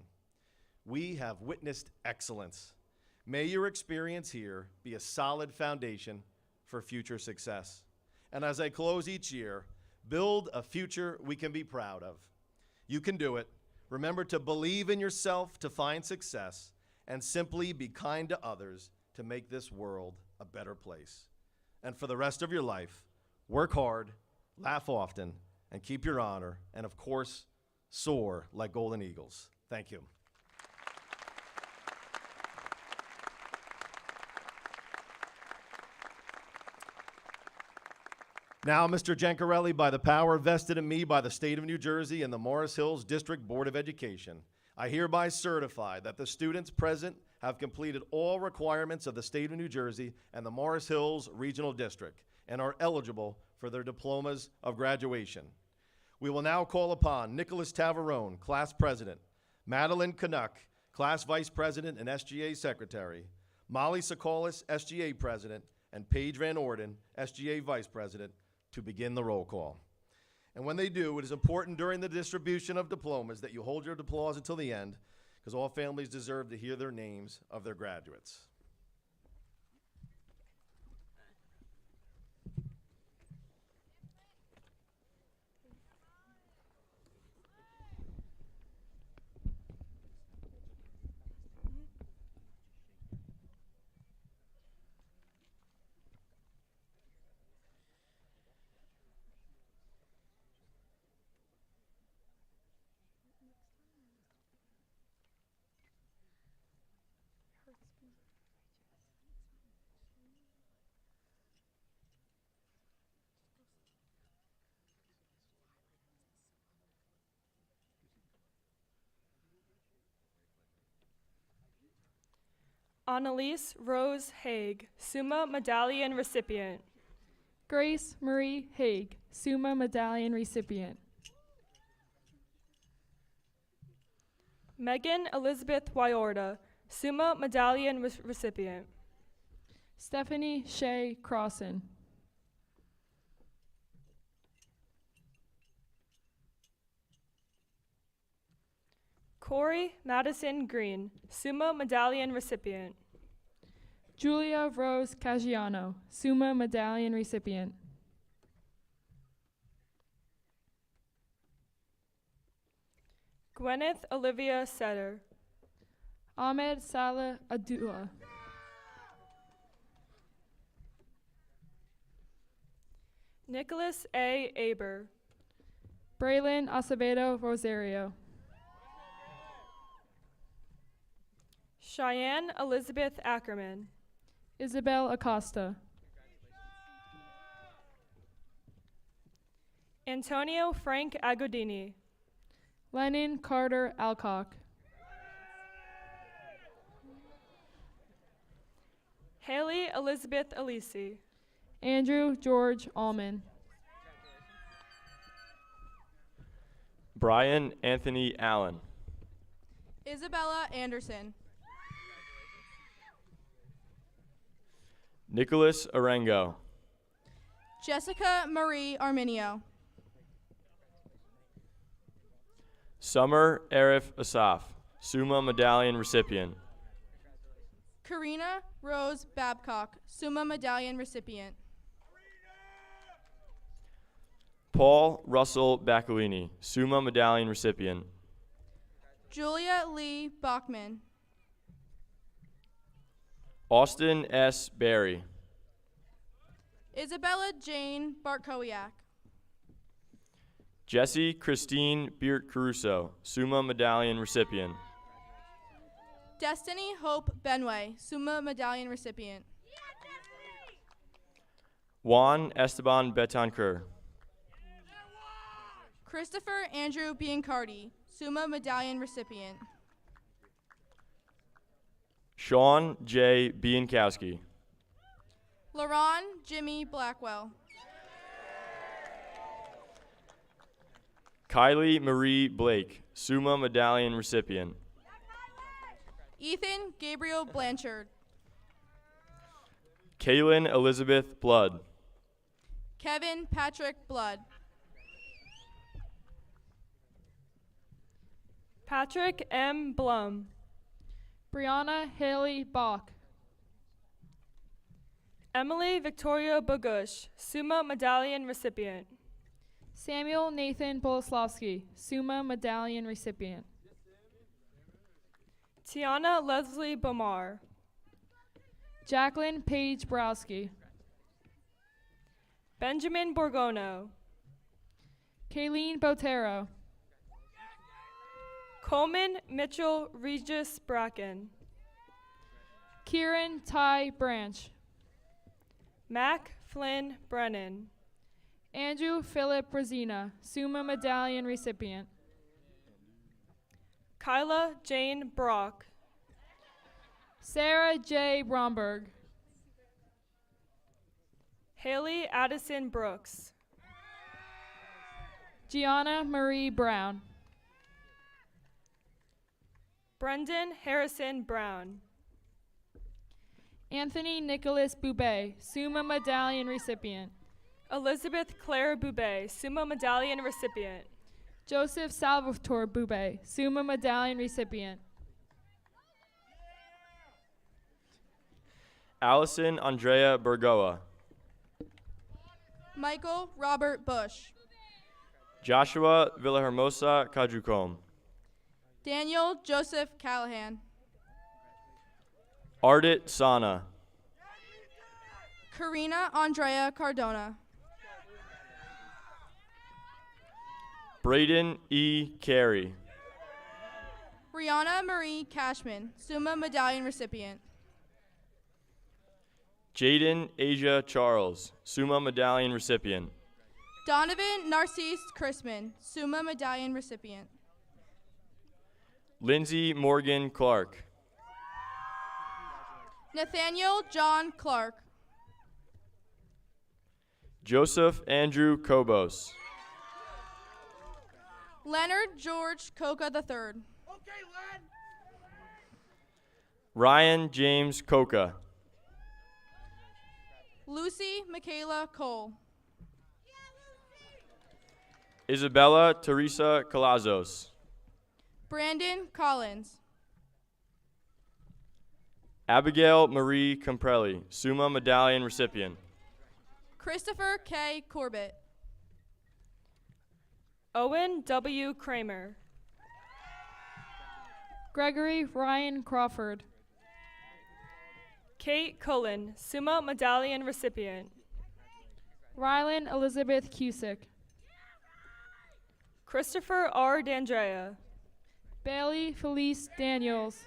We have witnessed excellence. May your experience here be a solid foundation for future success. And as I close each year, build a future we can be proud of. You can do it. Remember to believe in yourself to find success, and simply be kind to others to make this world a better place. And for the rest of your life, work hard, laugh often, and keep your honor, and of course, soar like golden eagles. Thank you. Now, Mr. Gencarelli, by the power vested in me by the State of New Jersey and the Morris Hills District Board of Education, I hereby certify that the students present have completed all requirements of the State of New Jersey and the Morris Hills Regional District and are eligible for their diplomas of graduation. We will now call upon Nicholas Tavarone, Class President, Madeline Canuck, Class Vice President and SGA Secretary, Molly Sokolis, SGA President, and Paige Van Orden, SGA Vice President, to begin the roll call. And when they do, it is important during the distribution of diplomas that you hold your applause until the end, because all families deserve to hear their names of their graduates. Annalise Rose Haig, Summa Medallion recipient. Grace Marie Haig, Summa Medallion recipient. Megan Elizabeth Wyorda, Summa Medallion recipient. Stephanie Shea Crossan. Corey Madison Green, Summa Medallion recipient. Julia Rose Caggiano, Summa Medallion recipient. Gwyneth Olivia Setter. Ahmed Salah Adua. Nicholas A. Aber. Braylon Acevedo Rosario. Cheyenne Elizabeth Ackerman. Isabel Acosta. Antonio Frank Agodini. Lennon Carter Alcock. Haley Elizabeth Alisi. Andrew George Allman. Brian Anthony Allen. Isabella Anderson. Nicholas Arengo. Jessica Marie Arminio. Summer Arif Asaf, Summa Medallion recipient. Karina Rose Babcock, Summa Medallion recipient. Paul Russell Bacalini, Summa Medallion recipient. Julia Lee Bachman. Austin S. Berry. Isabella Jane Bartkowiak. Jessie Christine Beert Caruso, Summa Medallion recipient. Destiny Hope Benway, Summa Medallion recipient. Juan Esteban Betancourt. Christopher Andrew Biancardi, Summa Medallion recipient. Sean J. Biankowski. LaRon Jimmy Blackwell. Kylie Marie Blake, Summa Medallion recipient. Ethan Gabriel Blanchard. Kaylin Elizabeth Blood. Kevin Patrick Blood. Patrick M. Blum. Brianna Haley Bach. Emily Victoria Bogush, Summa Medallion recipient. Samuel Nathan Boleslavsky, Summa Medallion recipient. Tiana Leslie Bomar. Jacqueline Paige Browski. Benjamin Borgono. Kayleen Botero. Coleman Mitchell Regis Bracken. Kieran Ty Branch. Mac Flynn Brennan. Andrew Philip Brazina, Summa Medallion recipient. Kyla Jane Brock. Sarah J. Bromberg. Haley Addison Brooks. Gianna Marie Brown. Brendan Harrison Brown. Anthony Nicholas Boubet, Summa Medallion recipient. Elizabeth Claire Boubet, Summa Medallion recipient. Joseph Salvatore Boubet, Summa Medallion recipient. Allison Andrea Bergoa. Michael Robert Bush. Joshua Villahermosa Cajucom. Daniel Joseph Callahan. Ardit Sana. Karina Andrea Cardona. Braden E. Carey. Brianna Marie Cashman, Summa Medallion recipient. Jaden Asia Charles, Summa Medallion recipient. Donovan Narcisse Chrisman, Summa Medallion recipient. Lindsay Morgan Clark. Nathaniel John Clark. Joseph Andrew Kobos. Leonard George Coca III. Ryan James Coca. Lucy Michaela Cole. Isabella Teresa Calazos. Brandon Collins. Abigail Marie Comprelli, Summa Medallion recipient. Christopher K. Corbett. Owen W. Kramer. Gregory Ryan Crawford. Kate Cullen, Summa Medallion recipient. Rylan Elizabeth Cusick. Christopher R. D'Andrea. Bailey Felice Daniels.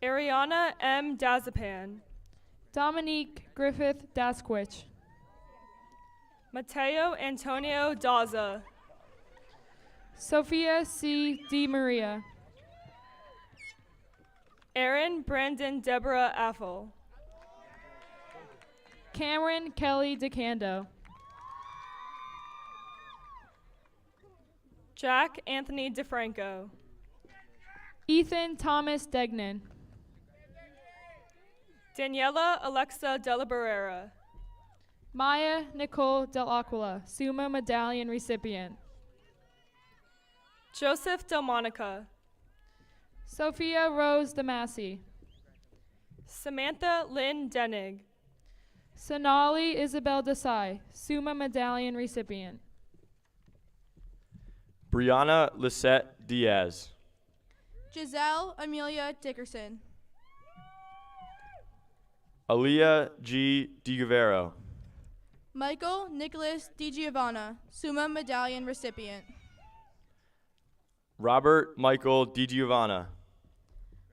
Ariana M. Dazapan. Dominique Griffith Dasquich. Mateo Antonio Daza. Sophia C. Di Maria. Aaron Brandon Deborah Affle. Cameron Kelly DeCando. Jack Anthony DeFranco. Ethan Thomas Degnan. Daniela Alexa Della Barrera. Maya Nicole Del Aquila, Summa Medallion recipient. Joseph Delmonica. Sophia Rose DeMasi. Samantha Lynn Denig. Sonali Isabel Desai, Summa Medallion recipient. Brianna Lisette Diaz. Giselle Amelia Dickerson. Aaliyah G. DiGavero. Michael Nicholas DiGiovanna, Summa Medallion recipient. Robert Michael DiGiovanna.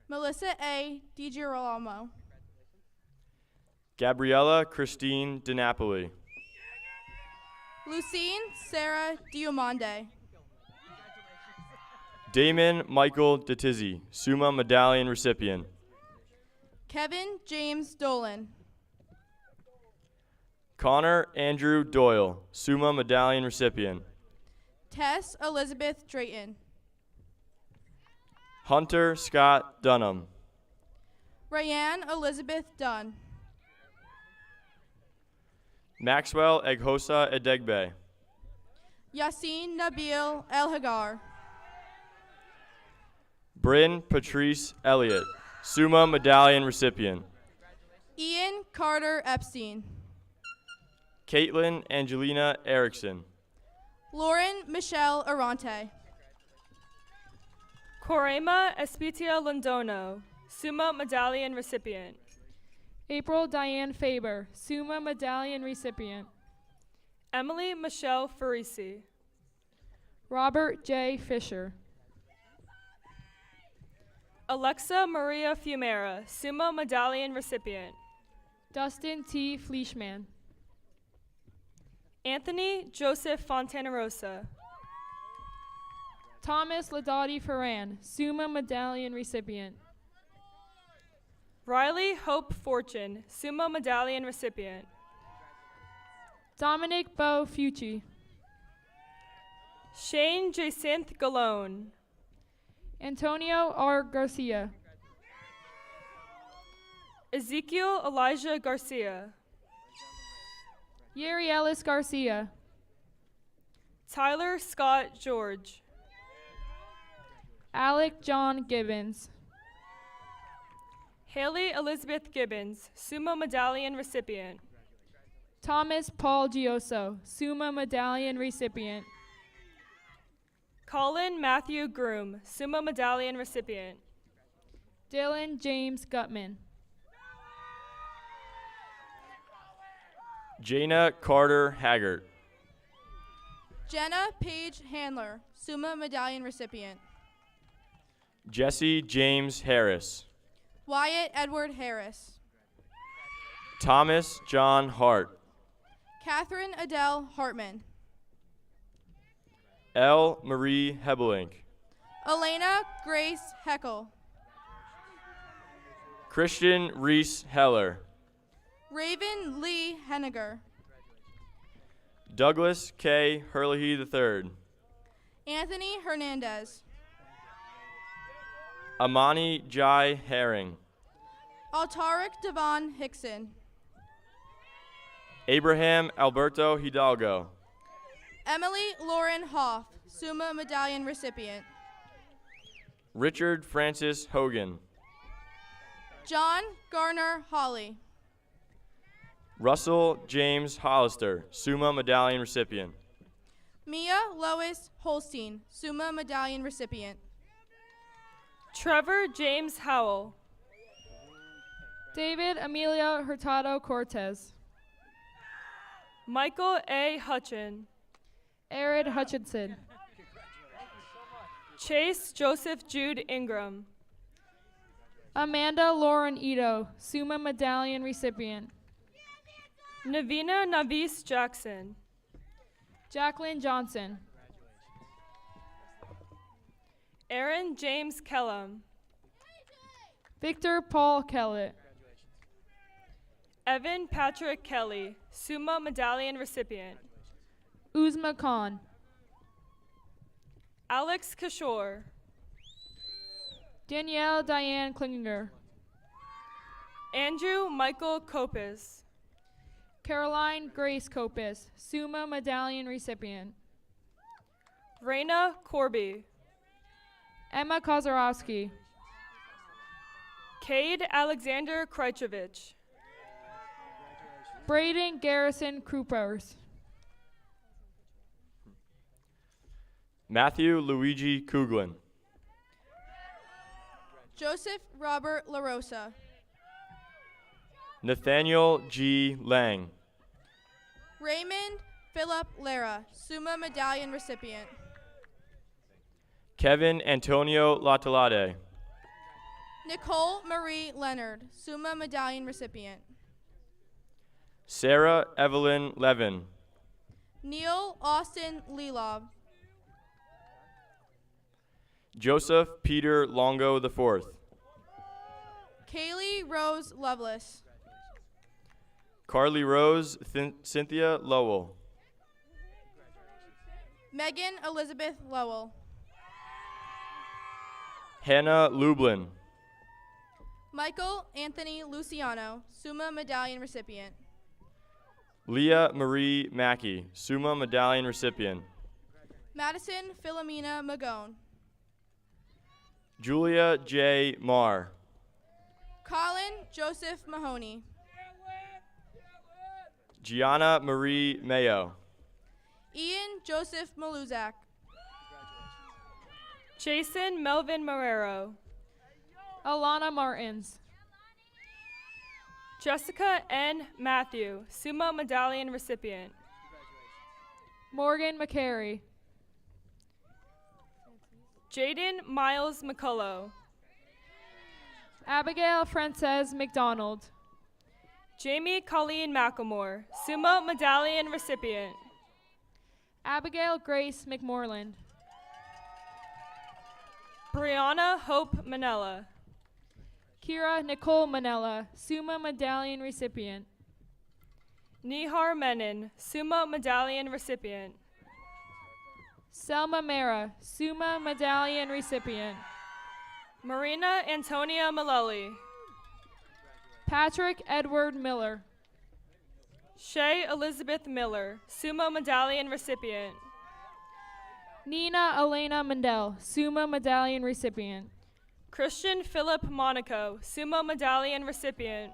Melissa A. DiGirolamo. Gabriella Christine DiNapoli. Lucine Sarah Diomande. Damon Michael DeTizzi, Summa Medallion recipient. Kevin James Dolan. Connor Andrew Doyle, Summa Medallion recipient. Tess Elizabeth Drayton. Hunter Scott Dunham. Ryan Elizabeth Dunn. Maxwell Eghosa Edegbe. Yassine Nabil El Hagar. Bryn Patrice Elliott, Summa Medallion recipient. Ian Carter Epstein. Caitlin Angelina Erickson. Lauren Michelle Arante. Corema Espitia Londono, Summa Medallion recipient. April Diane Faber, Summa Medallion recipient. Emily Michelle Farisi. Robert J. Fisher. Alexa Maria Fumera, Summa Medallion recipient. Dustin T. Fleischman. Anthony Joseph Fontanarosa. Thomas Ladati Ferran, Summa Medallion recipient. Riley Hope Fortune, Summa Medallion recipient. Dominic Bo Fucci. Shane Jacinth Galone. Antonio R. Garcia. Ezekiel Elijah Garcia. Yeri Ellis Garcia. Tyler Scott George. Alec John Gibbons. Haley Elizabeth Gibbons, Summa Medallion recipient. Thomas Paul Gioso, Summa Medallion recipient. Colin Matthew Groom, Summa Medallion recipient. Dylan James Gutman. Jaina Carter Haggart. Jenna Paige Handler, Summa Medallion recipient. Jesse James Harris. Wyatt Edward Harris. Thomas John Hart. Catherine Adele Hartman. L. Marie Hebelink. Elena Grace Heckel. Christian Reese Heller. Raven Lee Henniger. Douglas K. Hurley III. Anthony Hernandez. Amani Jai Herring. Altaric Devon Hickson. Abraham Alberto Hidalgo. Emily Lauren Hoff, Summa Medallion recipient. Richard Francis Hogan. John Garner Hawley. Russell James Hollister, Summa Medallion recipient. Mia Lois Holstein, Summa Medallion recipient. Trevor James Howell. David Emilio Hurtado Cortez. Michael A. Hutchin. Arid Hutchinson. Chase Joseph Jude Ingram. Amanda Lauren Ito, Summa Medallion recipient. Navina Navis Jackson. Jacqueline Johnson. Aaron James Kellum. Victor Paul Kellett. Evan Patrick Kelly, Summa Medallion recipient. Uzma Khan. Alex Kishore. Danielle Diane Klinger. Andrew Michael Kopis. Caroline Grace Kopis, Summa Medallion recipient. Raina Corby. Emma Kozarowski. Cade Alexander Krajcevich. Braden Garrison Kroupers. Matthew Luigi Kuglin. Joseph Robert LaRosa. Nathaniel G. Lang. Raymond Philip Lara, Summa Medallion recipient. Kevin Antonio Latalade. Nicole Marie Leonard, Summa Medallion recipient. Sarah Evelyn Levin. Neil Austin Lelov. Joseph Peter Longo IV. Kaylee Rose Lovelace. Carly Rose Cynthia Lowell. Megan Elizabeth Lowell. Hannah Lublin. Michael Anthony Luciano, Summa Medallion recipient. Leah Marie Mackey, Summa Medallion recipient. Madison Philomena Magone. Julia J. Marr. Colin Joseph Mahoney. Gianna Marie Mayo. Ian Joseph Maluzak. Jason Melvin Marrero. Alana Martins. Jessica N. Matthew, Summa Medallion recipient. Morgan McCary. Jaden Miles McCullough. Abigail Frances McDonald. Jamie Colleen McElmore, Summa Medallion recipient. Abigail Grace McMorland. Brianna Hope Manella. Kira Nicole Manella, Summa Medallion recipient. Nihar Menon, Summa Medallion recipient. Selma Mera, Summa Medallion recipient. Marina Antonia Malelli. Patrick Edward Miller. Shay Elizabeth Miller, Summa Medallion recipient. Nina Elena Mendel, Summa Medallion recipient. Christian Philip Monaco, Summa Medallion recipient.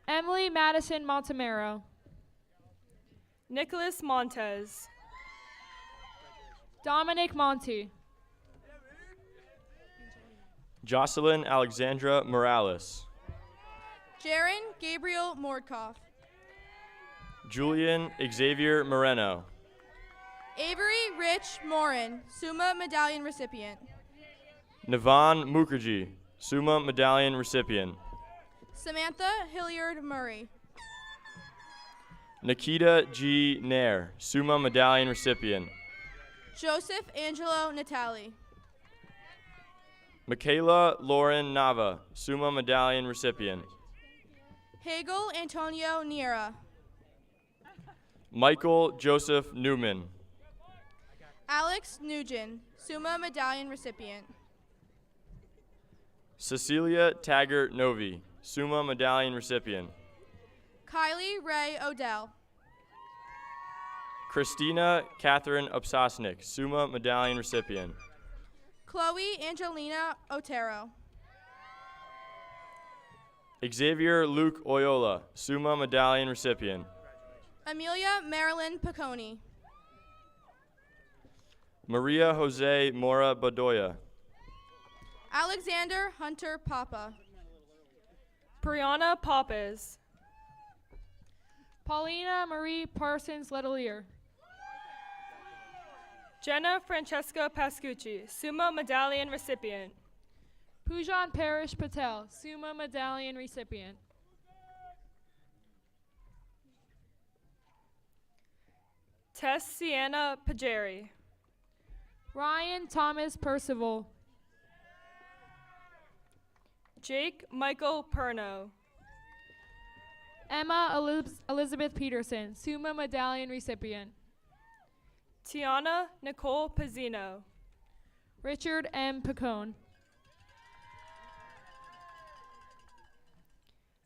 Emily Madison Montemero. Nicholas Montez. Dominic Monty. Jocelyn Alexandra Morales. Jaron Gabriel Mordkoff. Julian Xavier Moreno. Avery Rich Morin, Summa Medallion recipient. Navan Mukherjee, Summa Medallion recipient. Samantha Hilliard Murray. Nikita G. Nair, Summa Medallion recipient. Joseph Angelo Natali. Michaela Lauren Nava, Summa Medallion recipient. Hagel Antonio Niera. Michael Joseph Newman. Alex Nugent, Summa Medallion recipient. Cecilia Taggart Novi, Summa Medallion recipient. Kylie Ray Odell. Christina Catherine Upsosnik, Summa Medallion recipient. Chloe Angelina Otero. Xavier Luke Oyola, Summa Medallion recipient. Amelia Marilyn Picconi. Maria Jose Mora Badoya. Alexander Hunter Papa. Brianna Pappas. Paulina Marie Parsons Letelier. Jenna Francesca Pascucci, Summa Medallion recipient. Pujan Parish Patel, Summa Medallion recipient. Tess Sienna Pajeri. Ryan Thomas Percival. Jake Michael Perno. Emma Elizabeth Peterson, Summa Medallion recipient. Tiana Nicole Pizzino. Richard M. Picone.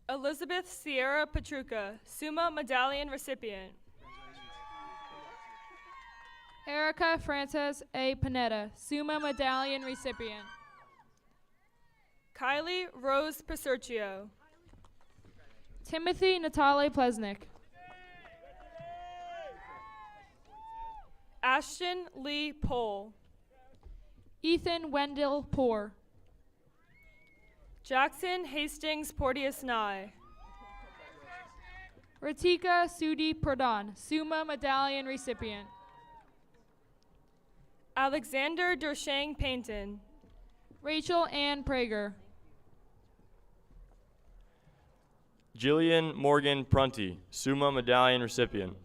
Elizabeth Sierra Petruca, Summa Medallion recipient. Erica Frances A. Panetta, Summa Medallion recipient. Kylie Rose Paserchio. Timothy Natale Plesnick. Ashton Lee Pohl. Ethan Wendell Poor. Jackson Hastings Porteous Nye. Ratika Sudi Pradhan, Summa Medallion recipient. Alexander Dershang Painton. Rachel Ann Prager. Jillian Morgan Prunty, Summa Medallion recipient.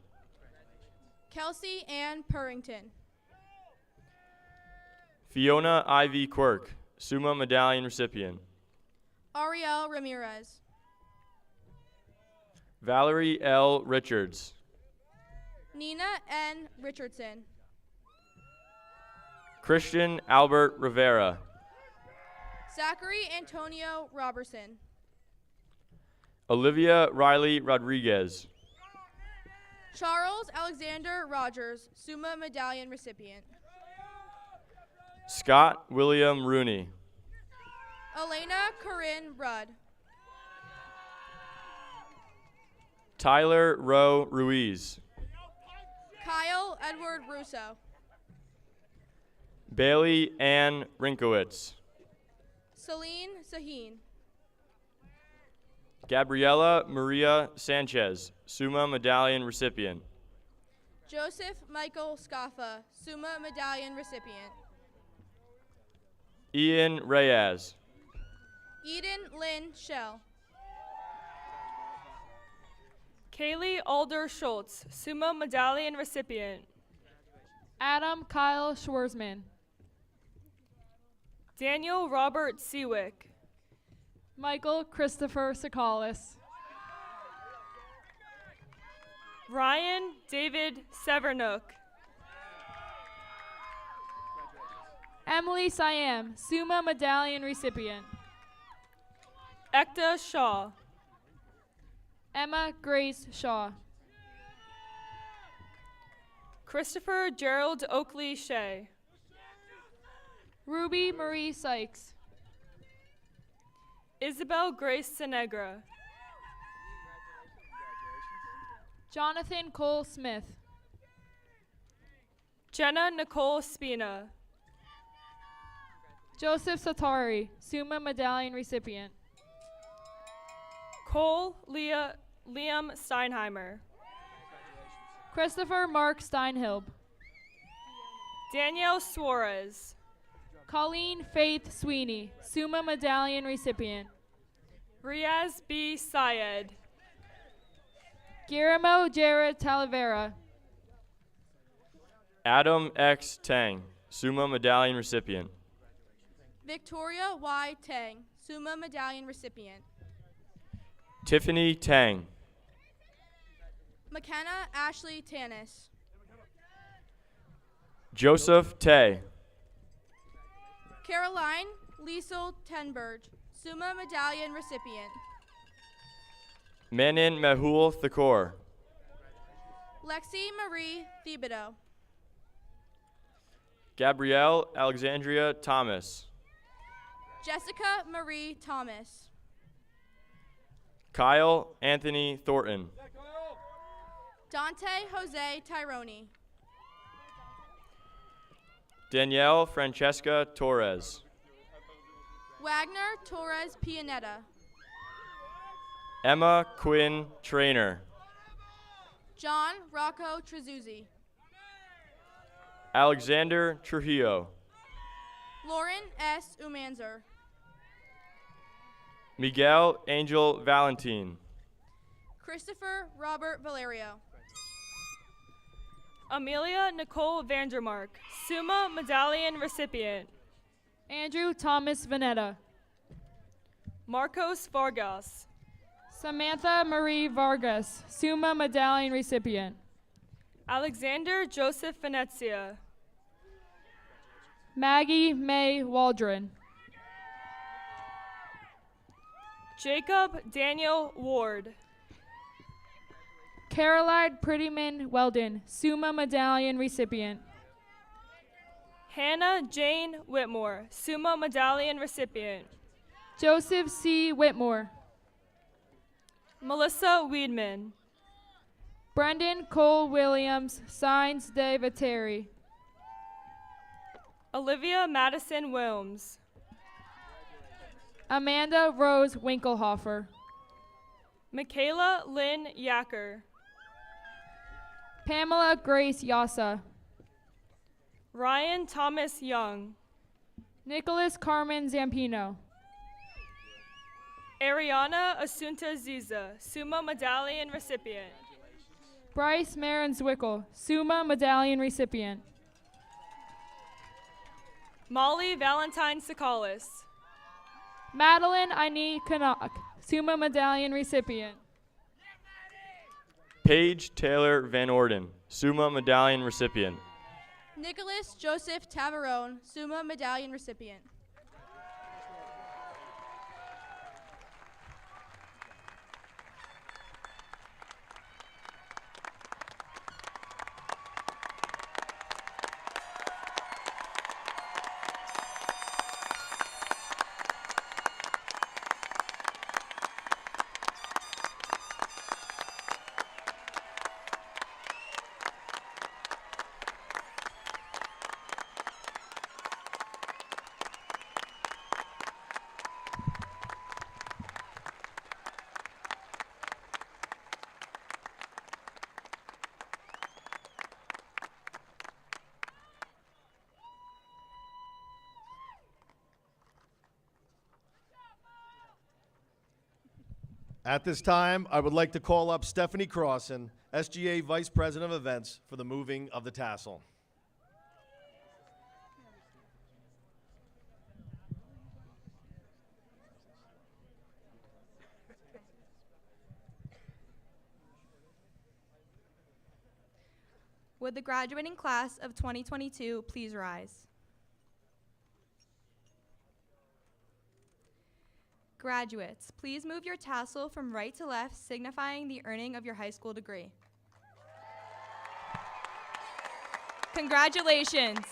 Kelsey Ann Purrington. Fiona Ivy Quirk, Summa Medallion recipient. Ariel Ramirez. Valerie L. Richards. Nina N. Richardson. Christian Albert Rivera. Zachary Antonio Robertson. Olivia Riley Rodriguez. Charles Alexander Rogers, Summa Medallion recipient. Scott William Rooney. Elena Corinne Rudd. Tyler Rowe Ruiz. Kyle Edward Russo. Bailey Ann Rinkowitz. Celine Sahin. Gabriela Maria Sanchez, Summa Medallion recipient. Joseph Michael Scaffa, Summa Medallion recipient. Ian Reyes. Eden Lynn Shell. Kaylee Alder Schultz, Summa Medallion recipient. Adam Kyle Schwarzman. Daniel Robert Seawick. Michael Christopher Sakalis. Ryan David Severnook. Emily Siam, Summa Medallion recipient. Ekta Shaw. Emma Grace Shaw. Christopher Gerald Oakley Shea. Ruby Marie Sykes. Isabel Grace Senegra. Jonathan Cole Smith. Jenna Nicole Spina. Joseph Satari, Summa Medallion recipient. Cole Liam Steinheimer. Christopher Mark Steinhilb. Danielle Suarez. Colleen Faith Sweeney, Summa Medallion recipient. Riaz B. Syed. Guillermo Jared Talavera. Adam X. Tang, Summa Medallion recipient. Victoria Y. Tang, Summa Medallion recipient. Tiffany Tang. McKenna Ashley Tanis. Joseph Tay. Caroline Liesel Tenberg, Summa Medallion recipient. Manin Mehul Thakor. Lexi Marie Thibodeau. Gabrielle Alexandria Thomas. Jessica Marie Thomas. Kyle Anthony Thornton. Dante Jose Tyrone. Danielle Francesca Torres. Wagner Torres Pianetta. Emma Quinn Trainer. John Rocco Trezuzzi. Alexander Trujillo. Lauren S. Umanzer. Miguel Angel Valentin. Christopher Robert Valerio. Amelia Nicole Vandermark, Summa Medallion recipient. Andrew Thomas Vanetta. Marcos Vargas. Samantha Marie Vargas, Summa Medallion recipient. Alexander Joseph Venezia. Maggie May Waldron. Jacob Daniel Ward. Caroline Prettyman Weldon, Summa Medallion recipient. Hannah Jane Whitmore, Summa Medallion recipient. Joseph C. Whitmore. Melissa Weedman. Brendan Cole Williams, Signs de Viteri. Olivia Madison Wilms. Amanda Rose Winkelhofer. Michaela Lynn Yacker. Pamela Grace Yasa. Ryan Thomas Young. Nicholas Carmen Zampino. Ariana Asunta Ziza, Summa Medallion recipient. Bryce Marin Zwickel, Summa Medallion recipient. Molly Valentine Sakalis. Madeline Aini Canuck, Summa Medallion recipient. Paige Taylor Van Orden, Summa Medallion recipient. Nicholas Joseph Tavarone, Summa Medallion recipient. At this time, I would like to call up Stephanie Crossan, SGA Vice President of Events, for the moving of the tassel. Would the graduating class of 2022 please rise? Graduates, please move your tassel from right to left, signifying the earning of your high school degree. Congratulations.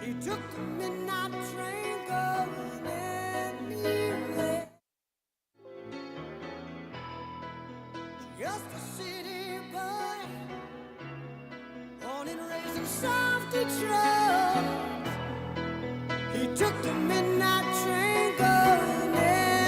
He took the midnight train going anywhere. Just a city boy, born and raised in South Detroit. He took the midnight